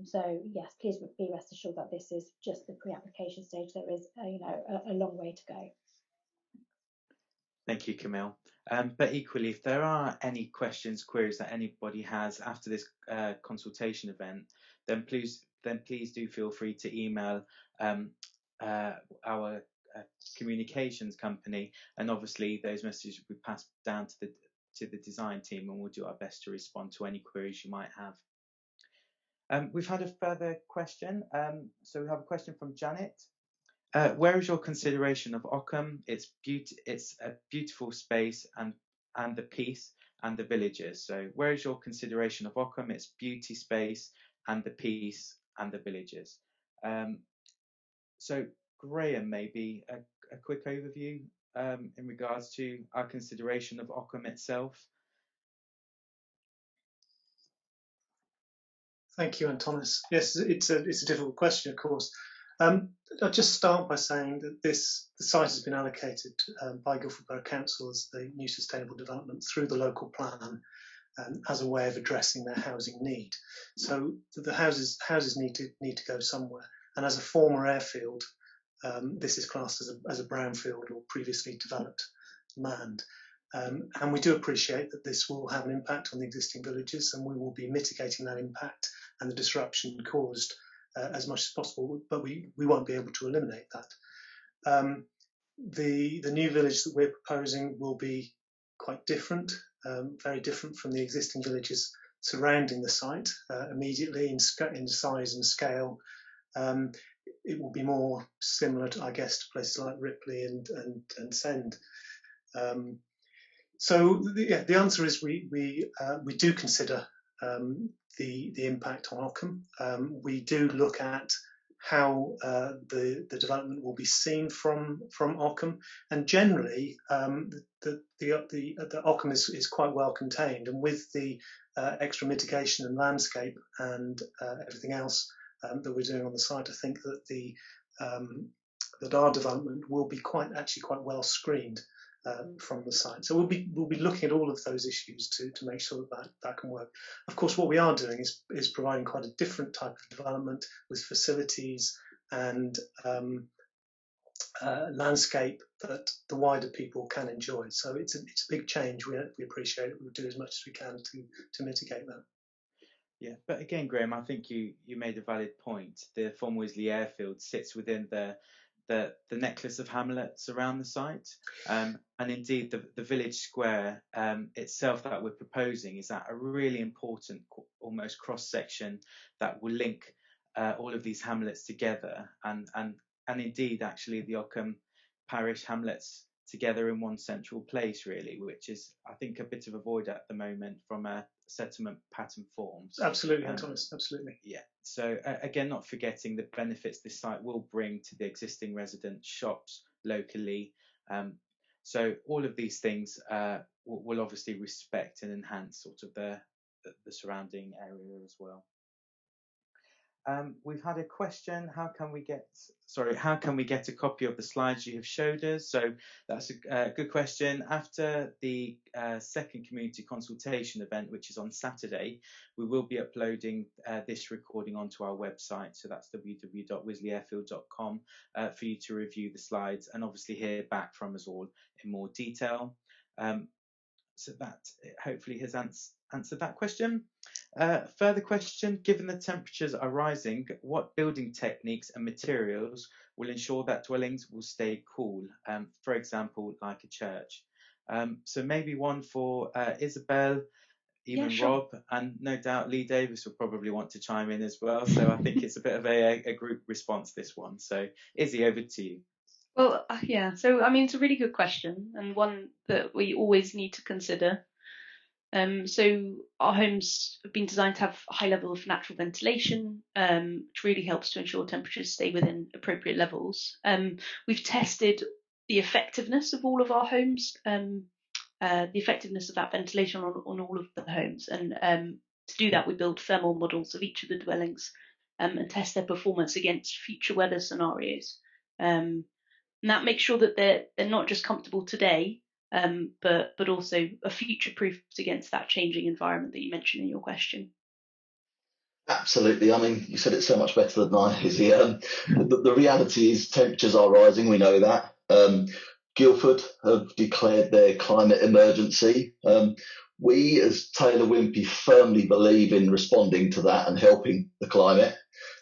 So yes, please be rest assured that this is just the pre-application stage. There is a long way to go. Thank you, Camille. But equally, if there are any questions, queries that anybody has after this consultation event, then please do feel free to email our communications company, and obviously those messages will be passed down to the design team, and we'll do our best to respond to any queries you might have. We've had a further question. So we have a question from Janet. Where is your consideration of Ockham? It's a beautiful space and the peace and the villages. So where is your consideration of Ockham? Its beauty, space and the peace and the villages. So Graham, maybe a quick overview in regards to our consideration of Ockham itself. Thank you, Antonis. Yes, it's a difficult question, of course. I'll just start by saying that the site has been allocated by Guildford Borough Council as the new sustainable development through the local plan as a way of addressing their housing need. So the houses need to go somewhere. And as a former airfield, this is classed as a brownfield or previously developed land. And we do appreciate that this will have an impact on the existing villages, and we will be mitigating that impact and the disruption caused as much as possible, but we won't be able to eliminate that. The new village that we're proposing will be quite different, very different from the existing villages surrounding the site immediately in size and scale. It will be more similar, I guess, to places like Ripley and Send. So the answer is we do consider the impact on Ockham. We do look at how the development will be seen from Ockham, and generally the Ockham is quite well contained, and with the extra mitigation and landscape and everything else that we're doing on the site, I think that that our development will be quite well screened from the site. So we'll be looking at all of those issues to make sure that can work. Of course, what we are doing is providing quite a different type of development with facilities and landscape that the wider people can enjoy. So it's a big change. We appreciate it. We'll do as much as we can to mitigate that. Yeah, but again, Graham, I think you made a valid point. The former Wisley Airfield sits within the necklace of hamlets around the site, and indeed the village square itself that we're proposing is at a really important almost cross section that will link all of these hamlets together, and indeed actually the Ockham parish hamlets together in one central place, really, which is I think a bit of a void at the moment from a settlement pattern forms. Absolutely, Antonis, absolutely. Yeah. So again, not forgetting the benefits this site will bring to the existing residents, shops locally. So all of these things will obviously respect and enhance sort of the surrounding area as well. We've had a question. How can we get a copy of the slides you have showed us? So that's a good question. After the second community consultation event, which is on Saturday, we will be uploading this recording onto our website. So that's www.wisleyairfield.com for you to review the slides and obviously hear back from us all in more detail. So that hopefully has answered that question. Further question, given the temperatures are rising, what building techniques and materials will ensure that dwellings will stay cool? For example, like a church. So maybe one for Isabel, even sure. Rob, and no doubt Lee Davis will probably want to chime in as well. So I think it's a bit of a group response, this one. So Izzy, over to you. Well, yeah. So I mean, it's a really good question and one that we always need to consider. So our homes have been designed to have a high level of natural ventilation, which really helps to ensure temperatures stay within appropriate levels. We've tested the effectiveness of all of our homes, the effectiveness of that ventilation on all of the homes. And to do that, we build thermal models of each of the dwellings and test their performance against future weather scenarios. And that makes sure that they're not just comfortable today, but also are future-proofed against that changing environment that you mentioned in your question. Absolutely. I mean, you said it so much better than I, Izzy. The reality is temperatures are rising. We know that. Guildford have declared their climate emergency. We, as Taylor Wimpey, firmly believe in responding to that and helping the climate.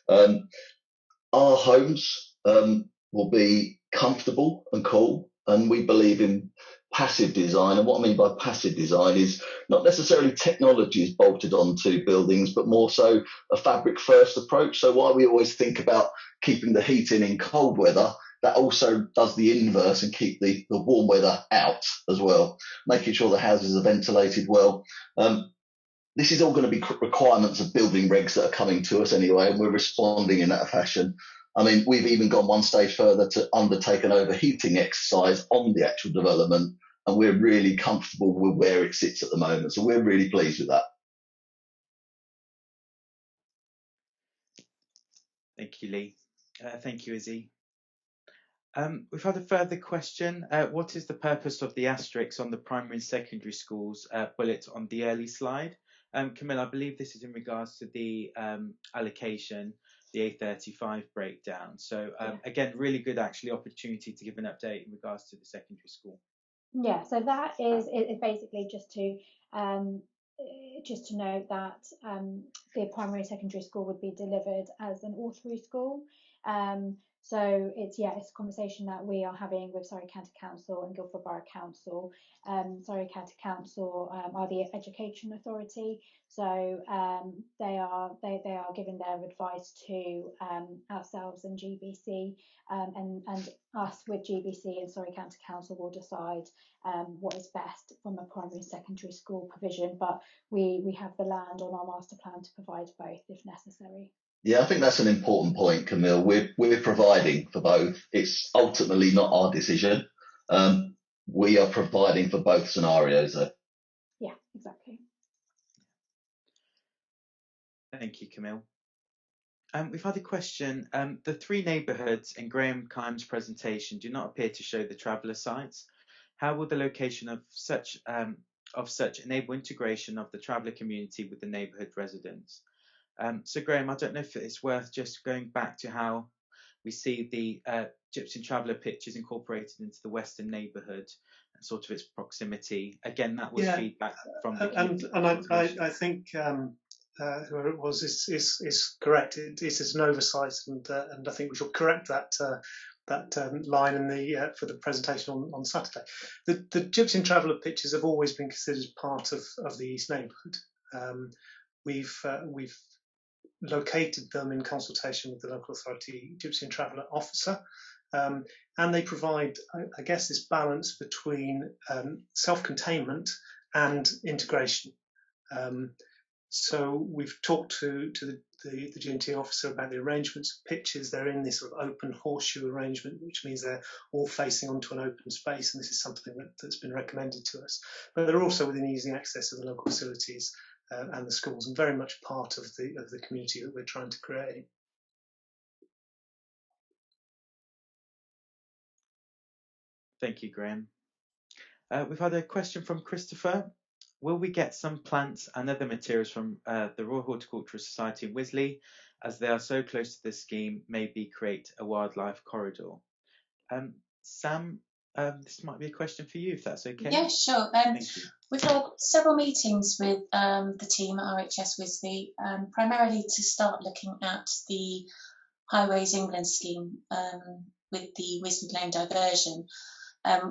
Our homes will be comfortable and cool, and we believe in passive design. And what I mean by passive design is not necessarily technology is bolted onto buildings, but more so a fabric first approach. So while we always think about keeping the heat in cold weather, that also does the inverse and keep the warm weather out as well, making sure the houses are ventilated well. This is all going to be requirements of building regs that are coming to us anyway, and we're responding in that fashion. I mean, we've even gone one stage further to undertake an overheating exercise on the actual development, and we're really comfortable with where it sits at the moment. So we're really pleased with that. Thank you, Lee. Thank you, Izzy. We've had a further question. What is the purpose of the asterisks on the primary and secondary schools bullet on the early slide? Camille, I believe this is in regards to the allocation, the A35 breakdown. So again, really good actually opportunity to give an update in regards to the secondary school. Yeah, so that is basically just to note that the primary and secondary school would be delivered as an all-through school. So it's a conversation that we are having with Surrey County Council and Guildford Borough Council. Surrey County Council are the education authority, so they are giving their advice to ourselves and GBC, and us with GBC and Surrey County Council will decide what is best from a primary and secondary school provision. But we have the land on our master plan to provide both if necessary. Yeah, I think that's an important point, Camille. We're providing for both. It's ultimately not our decision. We are providing for both scenarios, though. Yeah, exactly. Thank you, Camille. We've had a question. The three neighbourhoods in Graham Kime's presentation do not appear to show the traveller sites. How will the location of such enable integration of the traveller community with the neighbourhood residents? So Graham, I don't know if it's worth just going back to how we see the Gypsum Traveller pictures incorporated into the Western neighbourhood and sort of its proximity. Again, that was feedback from the community. And I think whoever it was is correct. It is an oversight, and I think we should correct that line in the for the presentation on Saturday. The Gypsum Traveller pictures have always been considered part of the East neighbourhood. We've located them in consultation with the local authority Gypsum Traveller officer, and they provide, I guess, this balance between self-containment and integration. So we've talked to the G&T officer about the arrangements of pitches. They're in this sort of open horseshoe arrangement, which means they're all facing onto an open space, and this is something that's been recommended to us. But they're also within easy access of the local facilities and the schools, and very much part of the community that we're trying to create. Thank you, Graham. We've had a question from Christopher. Will we get some plants and other materials from the Royal Horticultural Society in Wisley, as they are so close to this scheme, maybe create a wildlife corridor? Sam, this might be a question for you, if that's okay. Yeah, sure. We've had several meetings with the team at RHS Wisley, primarily to start looking at the Highways England scheme with the Wisley Lane diversion,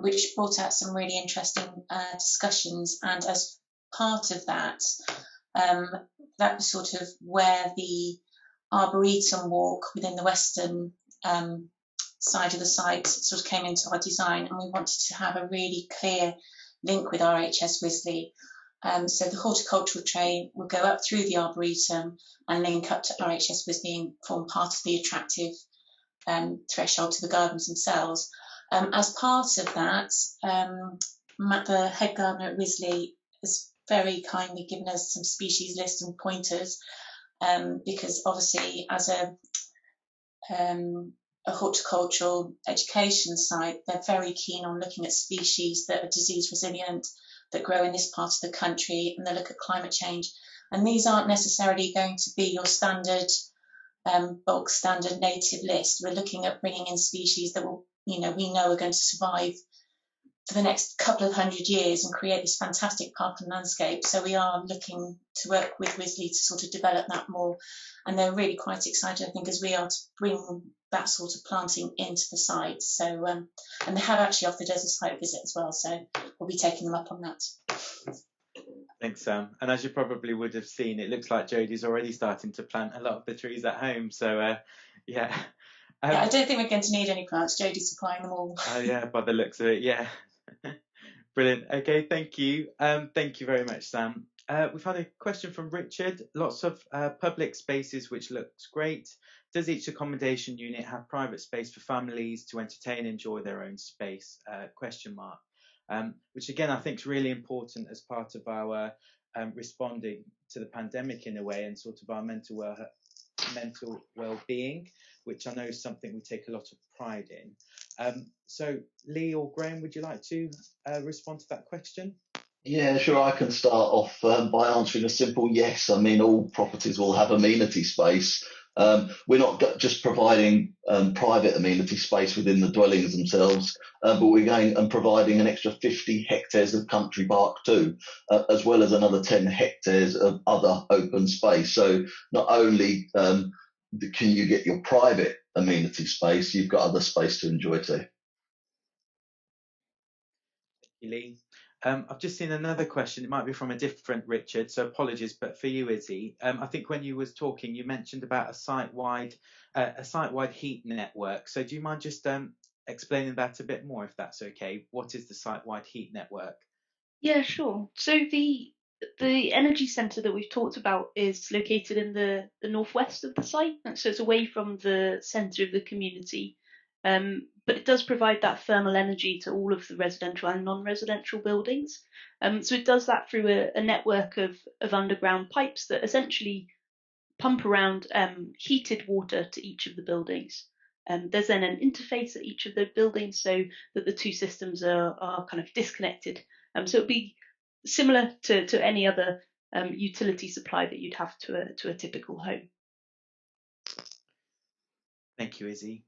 which brought out some really interesting discussions. And as part of that, that was sort of where the Arboretum walk within the western side of the site sort of came into our design, and we wanted to have a really clear link with RHS Wisley. So the horticultural train will go up through the Arboretum and link up to RHS Wisley and form part of the attractive threshold to the gardens themselves. As part of that, Matt, the head gardener at Wisley, has very kindly given us some species lists and pointers, because obviously as a horticultural education site, they're very keen on looking at species that are disease resilient, that grow in this part of the country, and they look at climate change. And these aren't necessarily going to be your standard bulk standard native list. We're looking at bringing in species that will, we know are going to survive for the next couple of 100 years and create this fantastic parkland landscape. So we are looking to work with Wisley to sort of develop that more. And they're really quite excited, I think, as we are, to bring that sort of planting into the site. So, and they have actually offered us a site visit as well. So we'll be taking them up on that. Thanks, Sam. And as you probably would have seen, it looks like Jodie's already starting to plant a lot of the trees at home. So, yeah. Yeah, I don't think we're going to need any plants. Jodie's supplying them all. Oh, yeah, by the looks of it, yeah. Brilliant. Okay, thank you. Thank you very much, Sam. We've had a question from Richard. Lots of public spaces, which looks great. Does each accommodation unit have private space for families to entertain and enjoy their own space? Which again, I think is really important as part of our responding to the pandemic in a way, and sort of our mental well-being, which I know is something we take a lot of pride in. So Lee or Graham, would you like to respond to that question? Yeah, sure. I can start off by answering a simple yes. I mean, all properties will have amenity space. We're not just providing private amenity space within the dwellings themselves, but we're going and providing an extra 50 hectares of country park too, as well as another 10 hectares of other open space. So not only can you get your private amenity space, you've got other space to enjoy too. Thank you, Lee. I've just seen another question. It might be from a different Richard, so apologies. But for you, Izzy, I think when you was talking, you mentioned about a site-wide heat network. So do you mind just explaining that a bit more, if that's okay? What is the site-wide heat network? Yeah, sure. So the energy centre that we've talked about is located in the northwest of the site, so it's away from the centre of the community. But it does provide that thermal energy to all of the residential and non-residential buildings. So it does that through a network of underground pipes that essentially pump around heated water to each of the buildings. There's then an interface at each of the buildings so that the two systems are kind of disconnected. So it'd be similar to any other utility supply that you'd have to a typical home. Thank you, Izzy.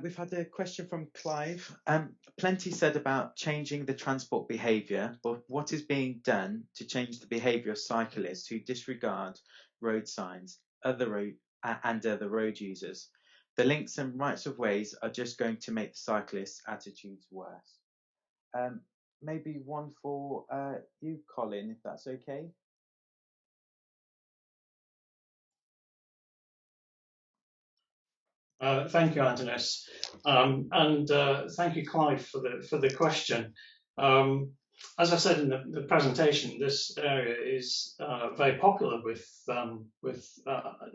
We've had a question from Clive. Plenty said about changing the transport behaviour, but what is being done to change the behaviour of cyclists who disregard road signs and other road users? The links and rights of ways are just going to make the cyclists' attitudes worse. Maybe one for you, Colin, if that's okay. Thank you, Antonis, and thank you, Clive, for the question. As I said in the presentation, this area is very popular with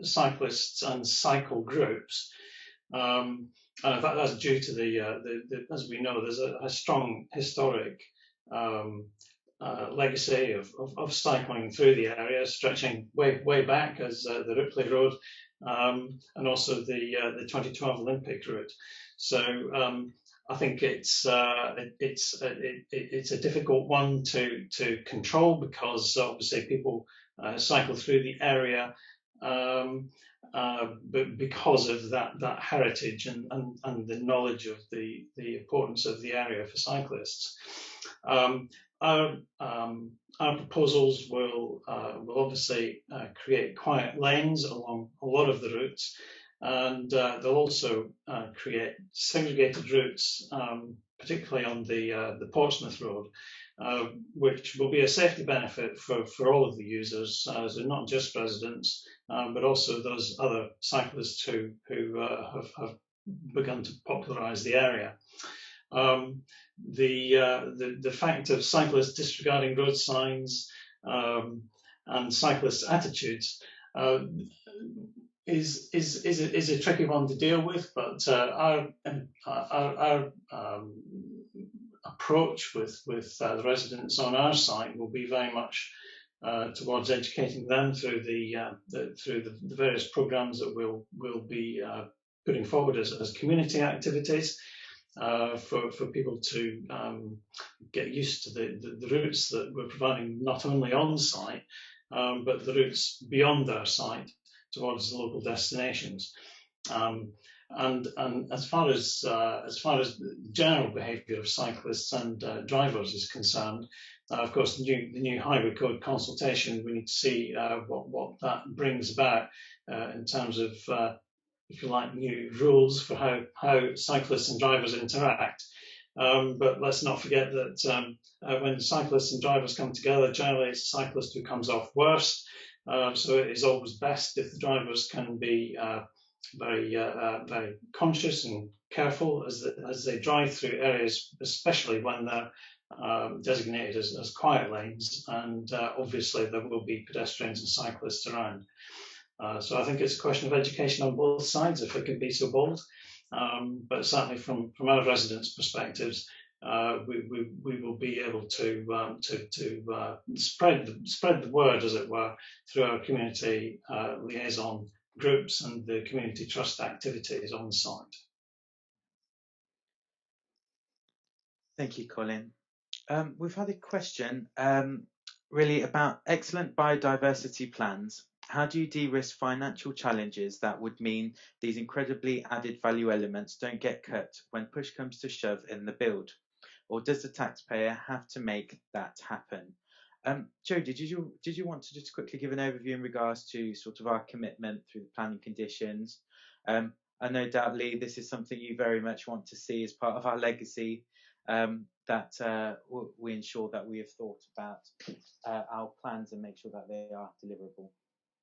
cyclists and cycle groups, and in fact that's due to the as we know, there's a strong historic legacy of cycling through the area, stretching way back as the Ripley Road. And also the 2012 Olympic route. So I think it's a difficult one to control, because obviously people cycle through the area but because of that heritage and the knowledge of the importance of the area for cyclists. Our proposals will obviously create quiet lanes along a lot of the routes, and they'll also create segregated routes, particularly on the Portsmouth Road, which will be a safety benefit for all of the users, so not just residents, but also those other cyclists who have begun to popularise the area. The fact of cyclists disregarding road signs and cyclists' attitudes is a tricky one to deal with, but our approach with the residents on our site will be very much towards educating them through the various programs that we'll be putting forward as community activities for people to get used to the routes that we're providing, not only on site but the routes beyond our site towards the local destinations. And as far as general behaviour of cyclists and drivers is concerned, of course, the new highway code consultation, we need to see what that brings about in terms of, if you like, new rules for how cyclists and drivers interact. But let's not forget that when cyclists and drivers come together, generally it's the cyclist who comes off worst. So it is always best if the drivers can be very conscious and careful as they drive through areas, especially when they're designated as quiet lanes, and obviously there will be pedestrians and cyclists around. So I think it's a question of education on both sides, if it can be so bold. But certainly from our residents' perspectives, we will be able to spread the word, as it were, through our community liaison groups and the community trust activities on site. Thank you, Colin. We've had a question really about excellent biodiversity plans. How do you de-risk financial challenges that would mean these incredibly added value elements don't get cut when push comes to shove in the build? Or does the taxpayer have to make that happen? Joe, did you want to just quickly give an overview in regards to sort of our commitment through the planning conditions? And no doubt, Lee, this is something you very much want to see as part of our legacy, that we ensure that we have thought about our plans and make sure that they are deliverable.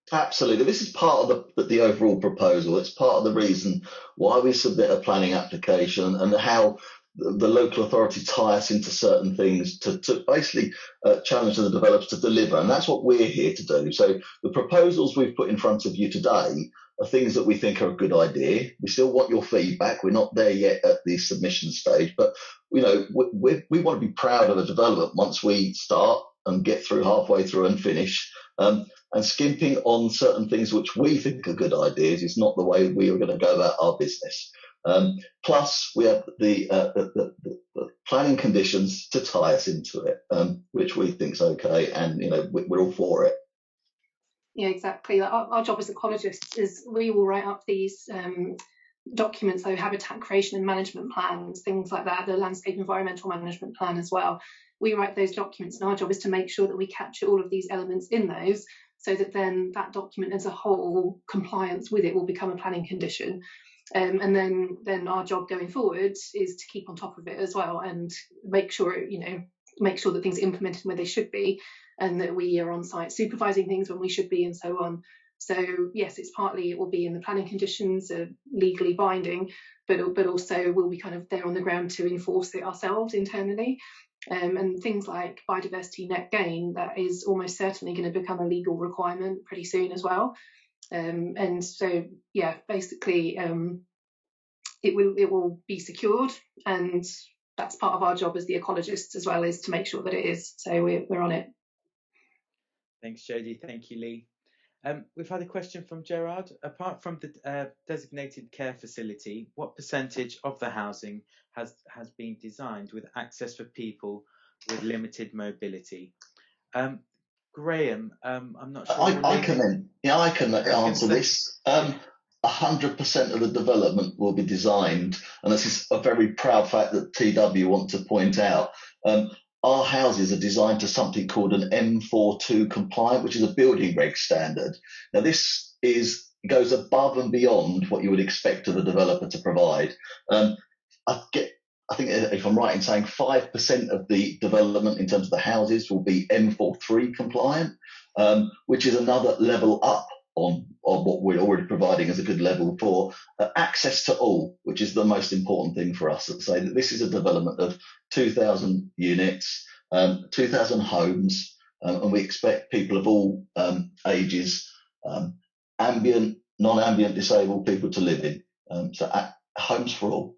Absolutely. This is part of the overall proposal. It's part of the reason why we submit a planning application and how the local authority tie us into certain things to basically challenge the developers to deliver. And that's what we're here to do. So the proposals we've put in front of you today are things that we think are a good idea. We still want your feedback. We're not there yet at the submission stage, but we want to be proud of a development once we start and get through halfway through and finish. And skimping on certain things which we think are good ideas is not the way we are going to go about our business. Plus, we have the planning conditions to tie us into it, which we think is okay, and we're all for it. Yeah, exactly. Our job as ecologists is we will write up these documents, so habitat creation and management plans, things like that, the landscape environmental management plan as well. We write those documents, and our job is to make sure that we capture all of these elements in those, so that then that document as a whole, compliance with it, will become a planning condition. And then our job going forward is to keep on top of it as well and make sure that things are implemented where they should be, and that we are on site supervising things when we should be, and so on. So yes, it will be in the planning conditions, legally binding, but also we'll be kind of there on the ground to enforce it ourselves internally. And things like biodiversity net gain, that is almost certainly going to become a legal requirement pretty soon as well. And so yeah, basically it will be secured, and that's part of our job as the ecologists as well, is to make sure that it is. So we're on it. Thanks, Jodie. Thank you, Lee. We've had a question from Gerard. Apart from the designated care facility, what percentage of the housing has been designed with access for people with limited mobility? Graham, I'm not sure. I can answer say- this. 100% of the development will be designed, and this is a very proud fact that TW want to point out. Our houses are designed to something called an M42 compliant, which is a building reg standard. Now, this goes above and beyond what you would expect of a developer to provide. I think if I'm right in saying 5% of the development in terms of the houses will be M43 compliant, which is another level up on what we're already providing as a good level for access to all, which is the most important thing for us. To say that this is a development of 2,000 units, 2,000 homes, and we expect people of all ages, ambient, non-ambient disabled people to live in. So homes for all.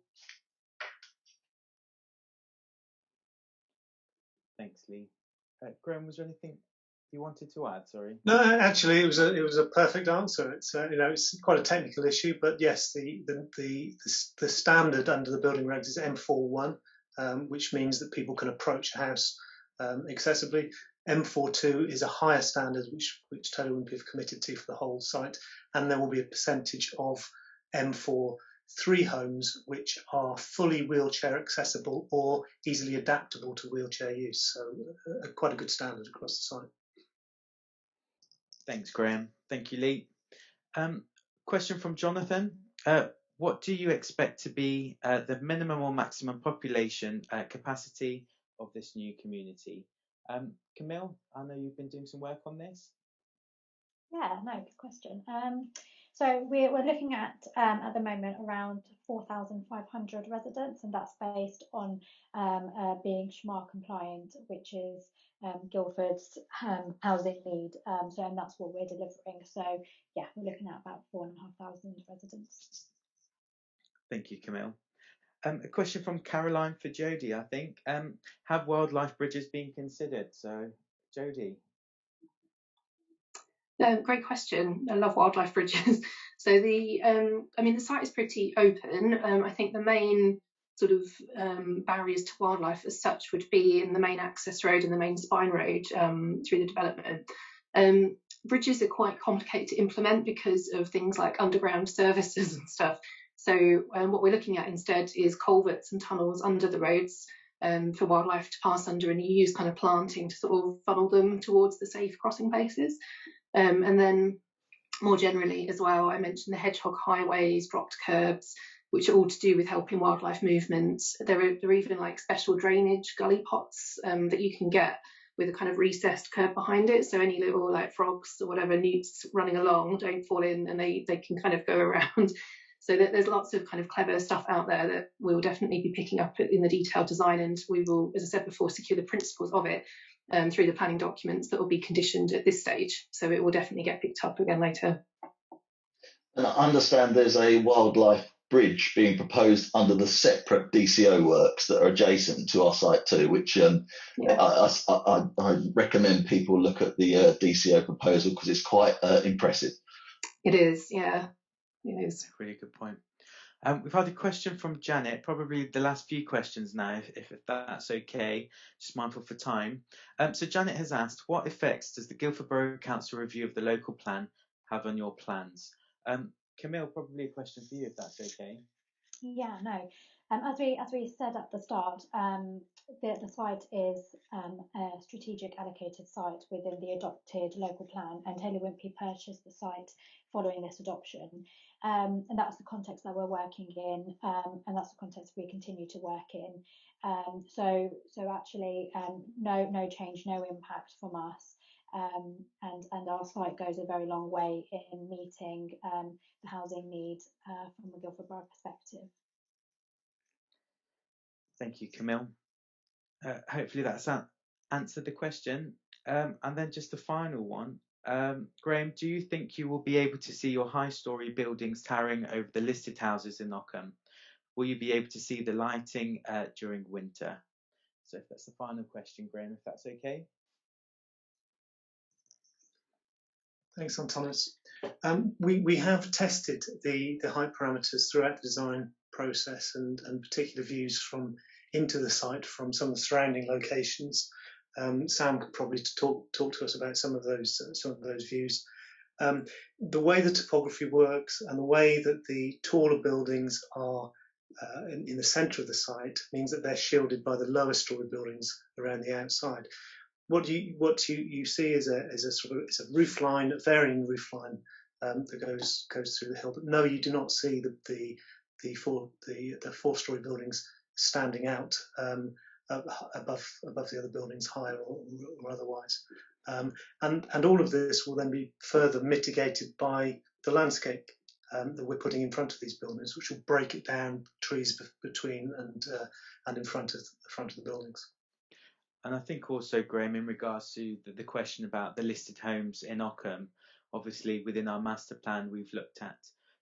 Thanks, Lee. Graham, was there anything you wanted to add? Sorry. No, actually, it was a perfect answer. It's it's quite a technical issue, but yes, the standard under the building regs is M41, which means that people can approach a house accessibly. M42 is a higher standard, which Taylor Wimpey have committed to for the whole site, and there will be a percentage of M43 homes which are fully wheelchair accessible or easily adaptable to wheelchair use. So quite a good standard across the site. Thanks, Graham. Thank you, Lee. Question from Jonathan. What do you expect to be the minimum or maximum population capacity of this new community? Camille, I know you've been doing some work on this. Yeah, no, good question. So we're looking at the moment around 4,500 residents, and that's based on being SHMA compliant, which is Guildford's housing need. And that's what we're delivering. So yeah, we're looking at about 4,500 residents. Thank you, Camille. A question from Caroline for Jodie, I think. Have wildlife bridges been considered? So, Jodie. Great question. I love wildlife bridges. So the site is pretty open. I think the main sort of barriers to wildlife as such would be in the main access road and the main spine road through the development. Bridges are quite complicated to implement because of things like underground services and stuff. So what we're looking at instead is culverts and tunnels under the roads for wildlife to pass under, and you use kind of planting to sort of funnel them towards the safe crossing places. And then more generally as well, I mentioned the hedgehog highways, dropped curbs, which are all to do with helping wildlife movements. There are even like special drainage gully pots that you can get with a kind of recessed curb behind it. So any little like frogs or whatever newts running along don't fall in, and they can kind of go around. So there's lots of kind of clever stuff out there that we'll definitely be picking up in the detailed design, and we will, as I said before, secure the principles of it through the planning documents that will be conditioned at this stage. So it will definitely get picked up again later. And I understand there's a wildlife bridge being proposed under the separate DCO works that are adjacent to our site too, which I recommend people look at the DCO proposal because it's quite impressive. It is, yeah. It is. Really good point. We've had a question from Janet, probably the last few questions now, if that's okay, just mindful for time. So Janet has asked, what effects does the Guildford Borough Council review of the local plan have on your plans? Camille, probably a question for you, if that's okay. Yeah, no. As we said at the start, the site is a strategic allocated site within the adopted local plan, and Taylor Wimpey purchased the site following this adoption. And that's the context that we're working in, and that's the context we continue to work in. So actually, no change, no impact from us. And our site goes a very long way in meeting the housing need from a Guildford Borough perspective. Thank you, Camille. Hopefully that's answered the question. And then just the final one. Graham, do you think you will be able to see your high-storey buildings towering over the listed houses in Ockham? Will you be able to see the lighting during winter? So if that's the final question, Graham, if that's okay. Thanks, Antonis. We have tested the height parameters throughout the design process and particular views from into the site from some of the surrounding locations. Sam could probably talk to us about some of those views. The way the topography works and the way that the taller buildings are in the centre of the site means that they're shielded by the lower story buildings around the outside. What you see is a sort of it's a roof line, a varying roof line that goes through the hill. But no, you do not see the four-story buildings standing out above the other buildings, higher or otherwise. And all of this will then be further mitigated by the landscape that we're putting in front of these buildings, which will break it down, trees between and in front of the buildings. And I think also, Graham, in regards to the question about the listed homes in Ockham, obviously within our master plan, we've looked at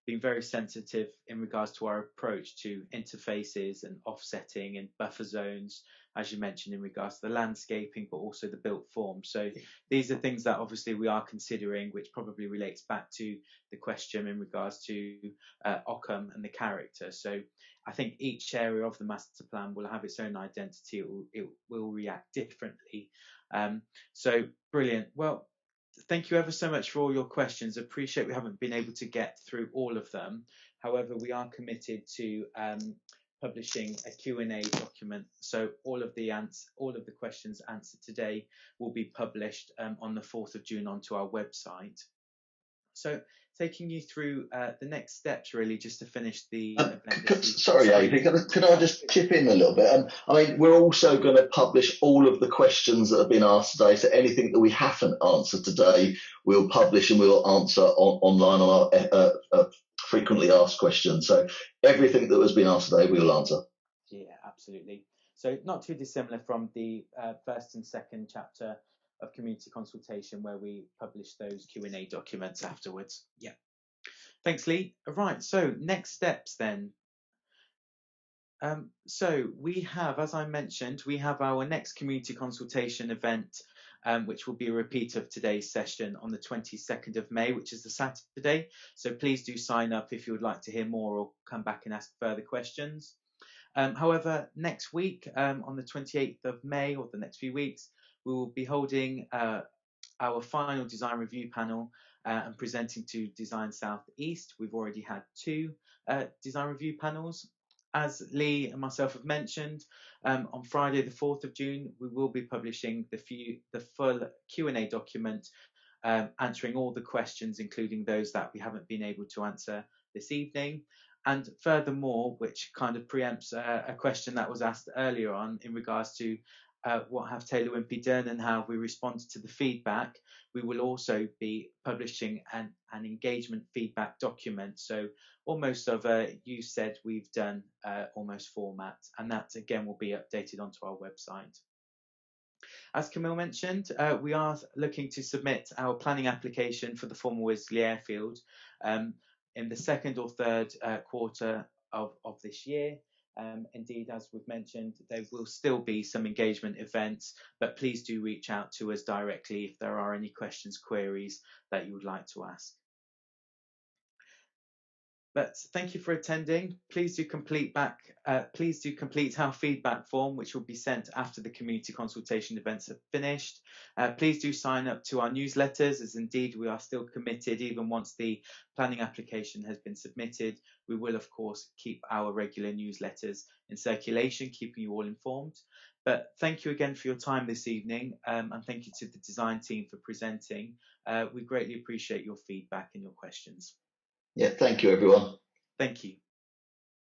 being very sensitive in regards to our approach to interfaces and offsetting and buffer zones, as you mentioned, in regards to the landscaping, but also the built form. So these are things that obviously we are considering, which probably relates back to the question in regards to Ockham and the character. So I think each area of the master plan will have its own identity. It will react differently. So brilliant. Well, thank you ever so much for all your questions. Appreciate we haven't been able to get through all of them. However, we are committed to publishing a Q&A document. So all of the questions answered today will be published on the 4th of June onto our website. So taking you through the next steps, really, just to finish the event. Sorry, Amy, could I just chip in a little bit? I mean, we're also going to publish all of the questions that have been asked today. So anything that we haven't answered today, we'll publish and we'll answer online on our frequently asked questions. So everything that has been asked today, we'll answer. Yeah, absolutely. So not too dissimilar from the first and second chapter of community consultation, where we publish those Q&A documents afterwards. Yeah. Thanks, Lee. All right, so next steps then. So we have, as I mentioned, we have our next community consultation event, which will be a repeat of today's session on the 22nd of May, which is the Saturday. So please do sign up if you would like to hear more or come back and ask further questions. However, next week, on the 28th of May, or the next few weeks, we will be holding our final design review panel and presenting to Design South East. We've already had 2 design review panels. As Lee and myself have mentioned, on Friday the 4th of June, we will be publishing the full Q&A document, answering all the questions, including those that we haven't been able to answer this evening. And furthermore, which kind of preempts a question that was asked earlier on in regards to what have Taylor Wimpey done and how we responded to the feedback, we will also be publishing an engagement feedback document. So almost of a you said we've done almost format, and that again will be updated onto our website. As Camille mentioned, we are looking to submit our planning application for the former Wisley Airfield in the second or third quarter of this year. Indeed, as we've mentioned, there will still be some engagement events, but please do reach out to us directly if there are any questions, queries that you would like to ask. But thank you for attending. Please do complete our feedback form, which will be sent after the community consultation events have finished. Please do sign up to our newsletters, as indeed we are still committed. Even once the planning application has been submitted, we will of course keep our regular newsletters in circulation, keeping you all informed. But thank you again for your time this evening, and thank you to the design team for presenting. We greatly appreciate your feedback and your questions. Yeah, thank you, everyone. Thank you.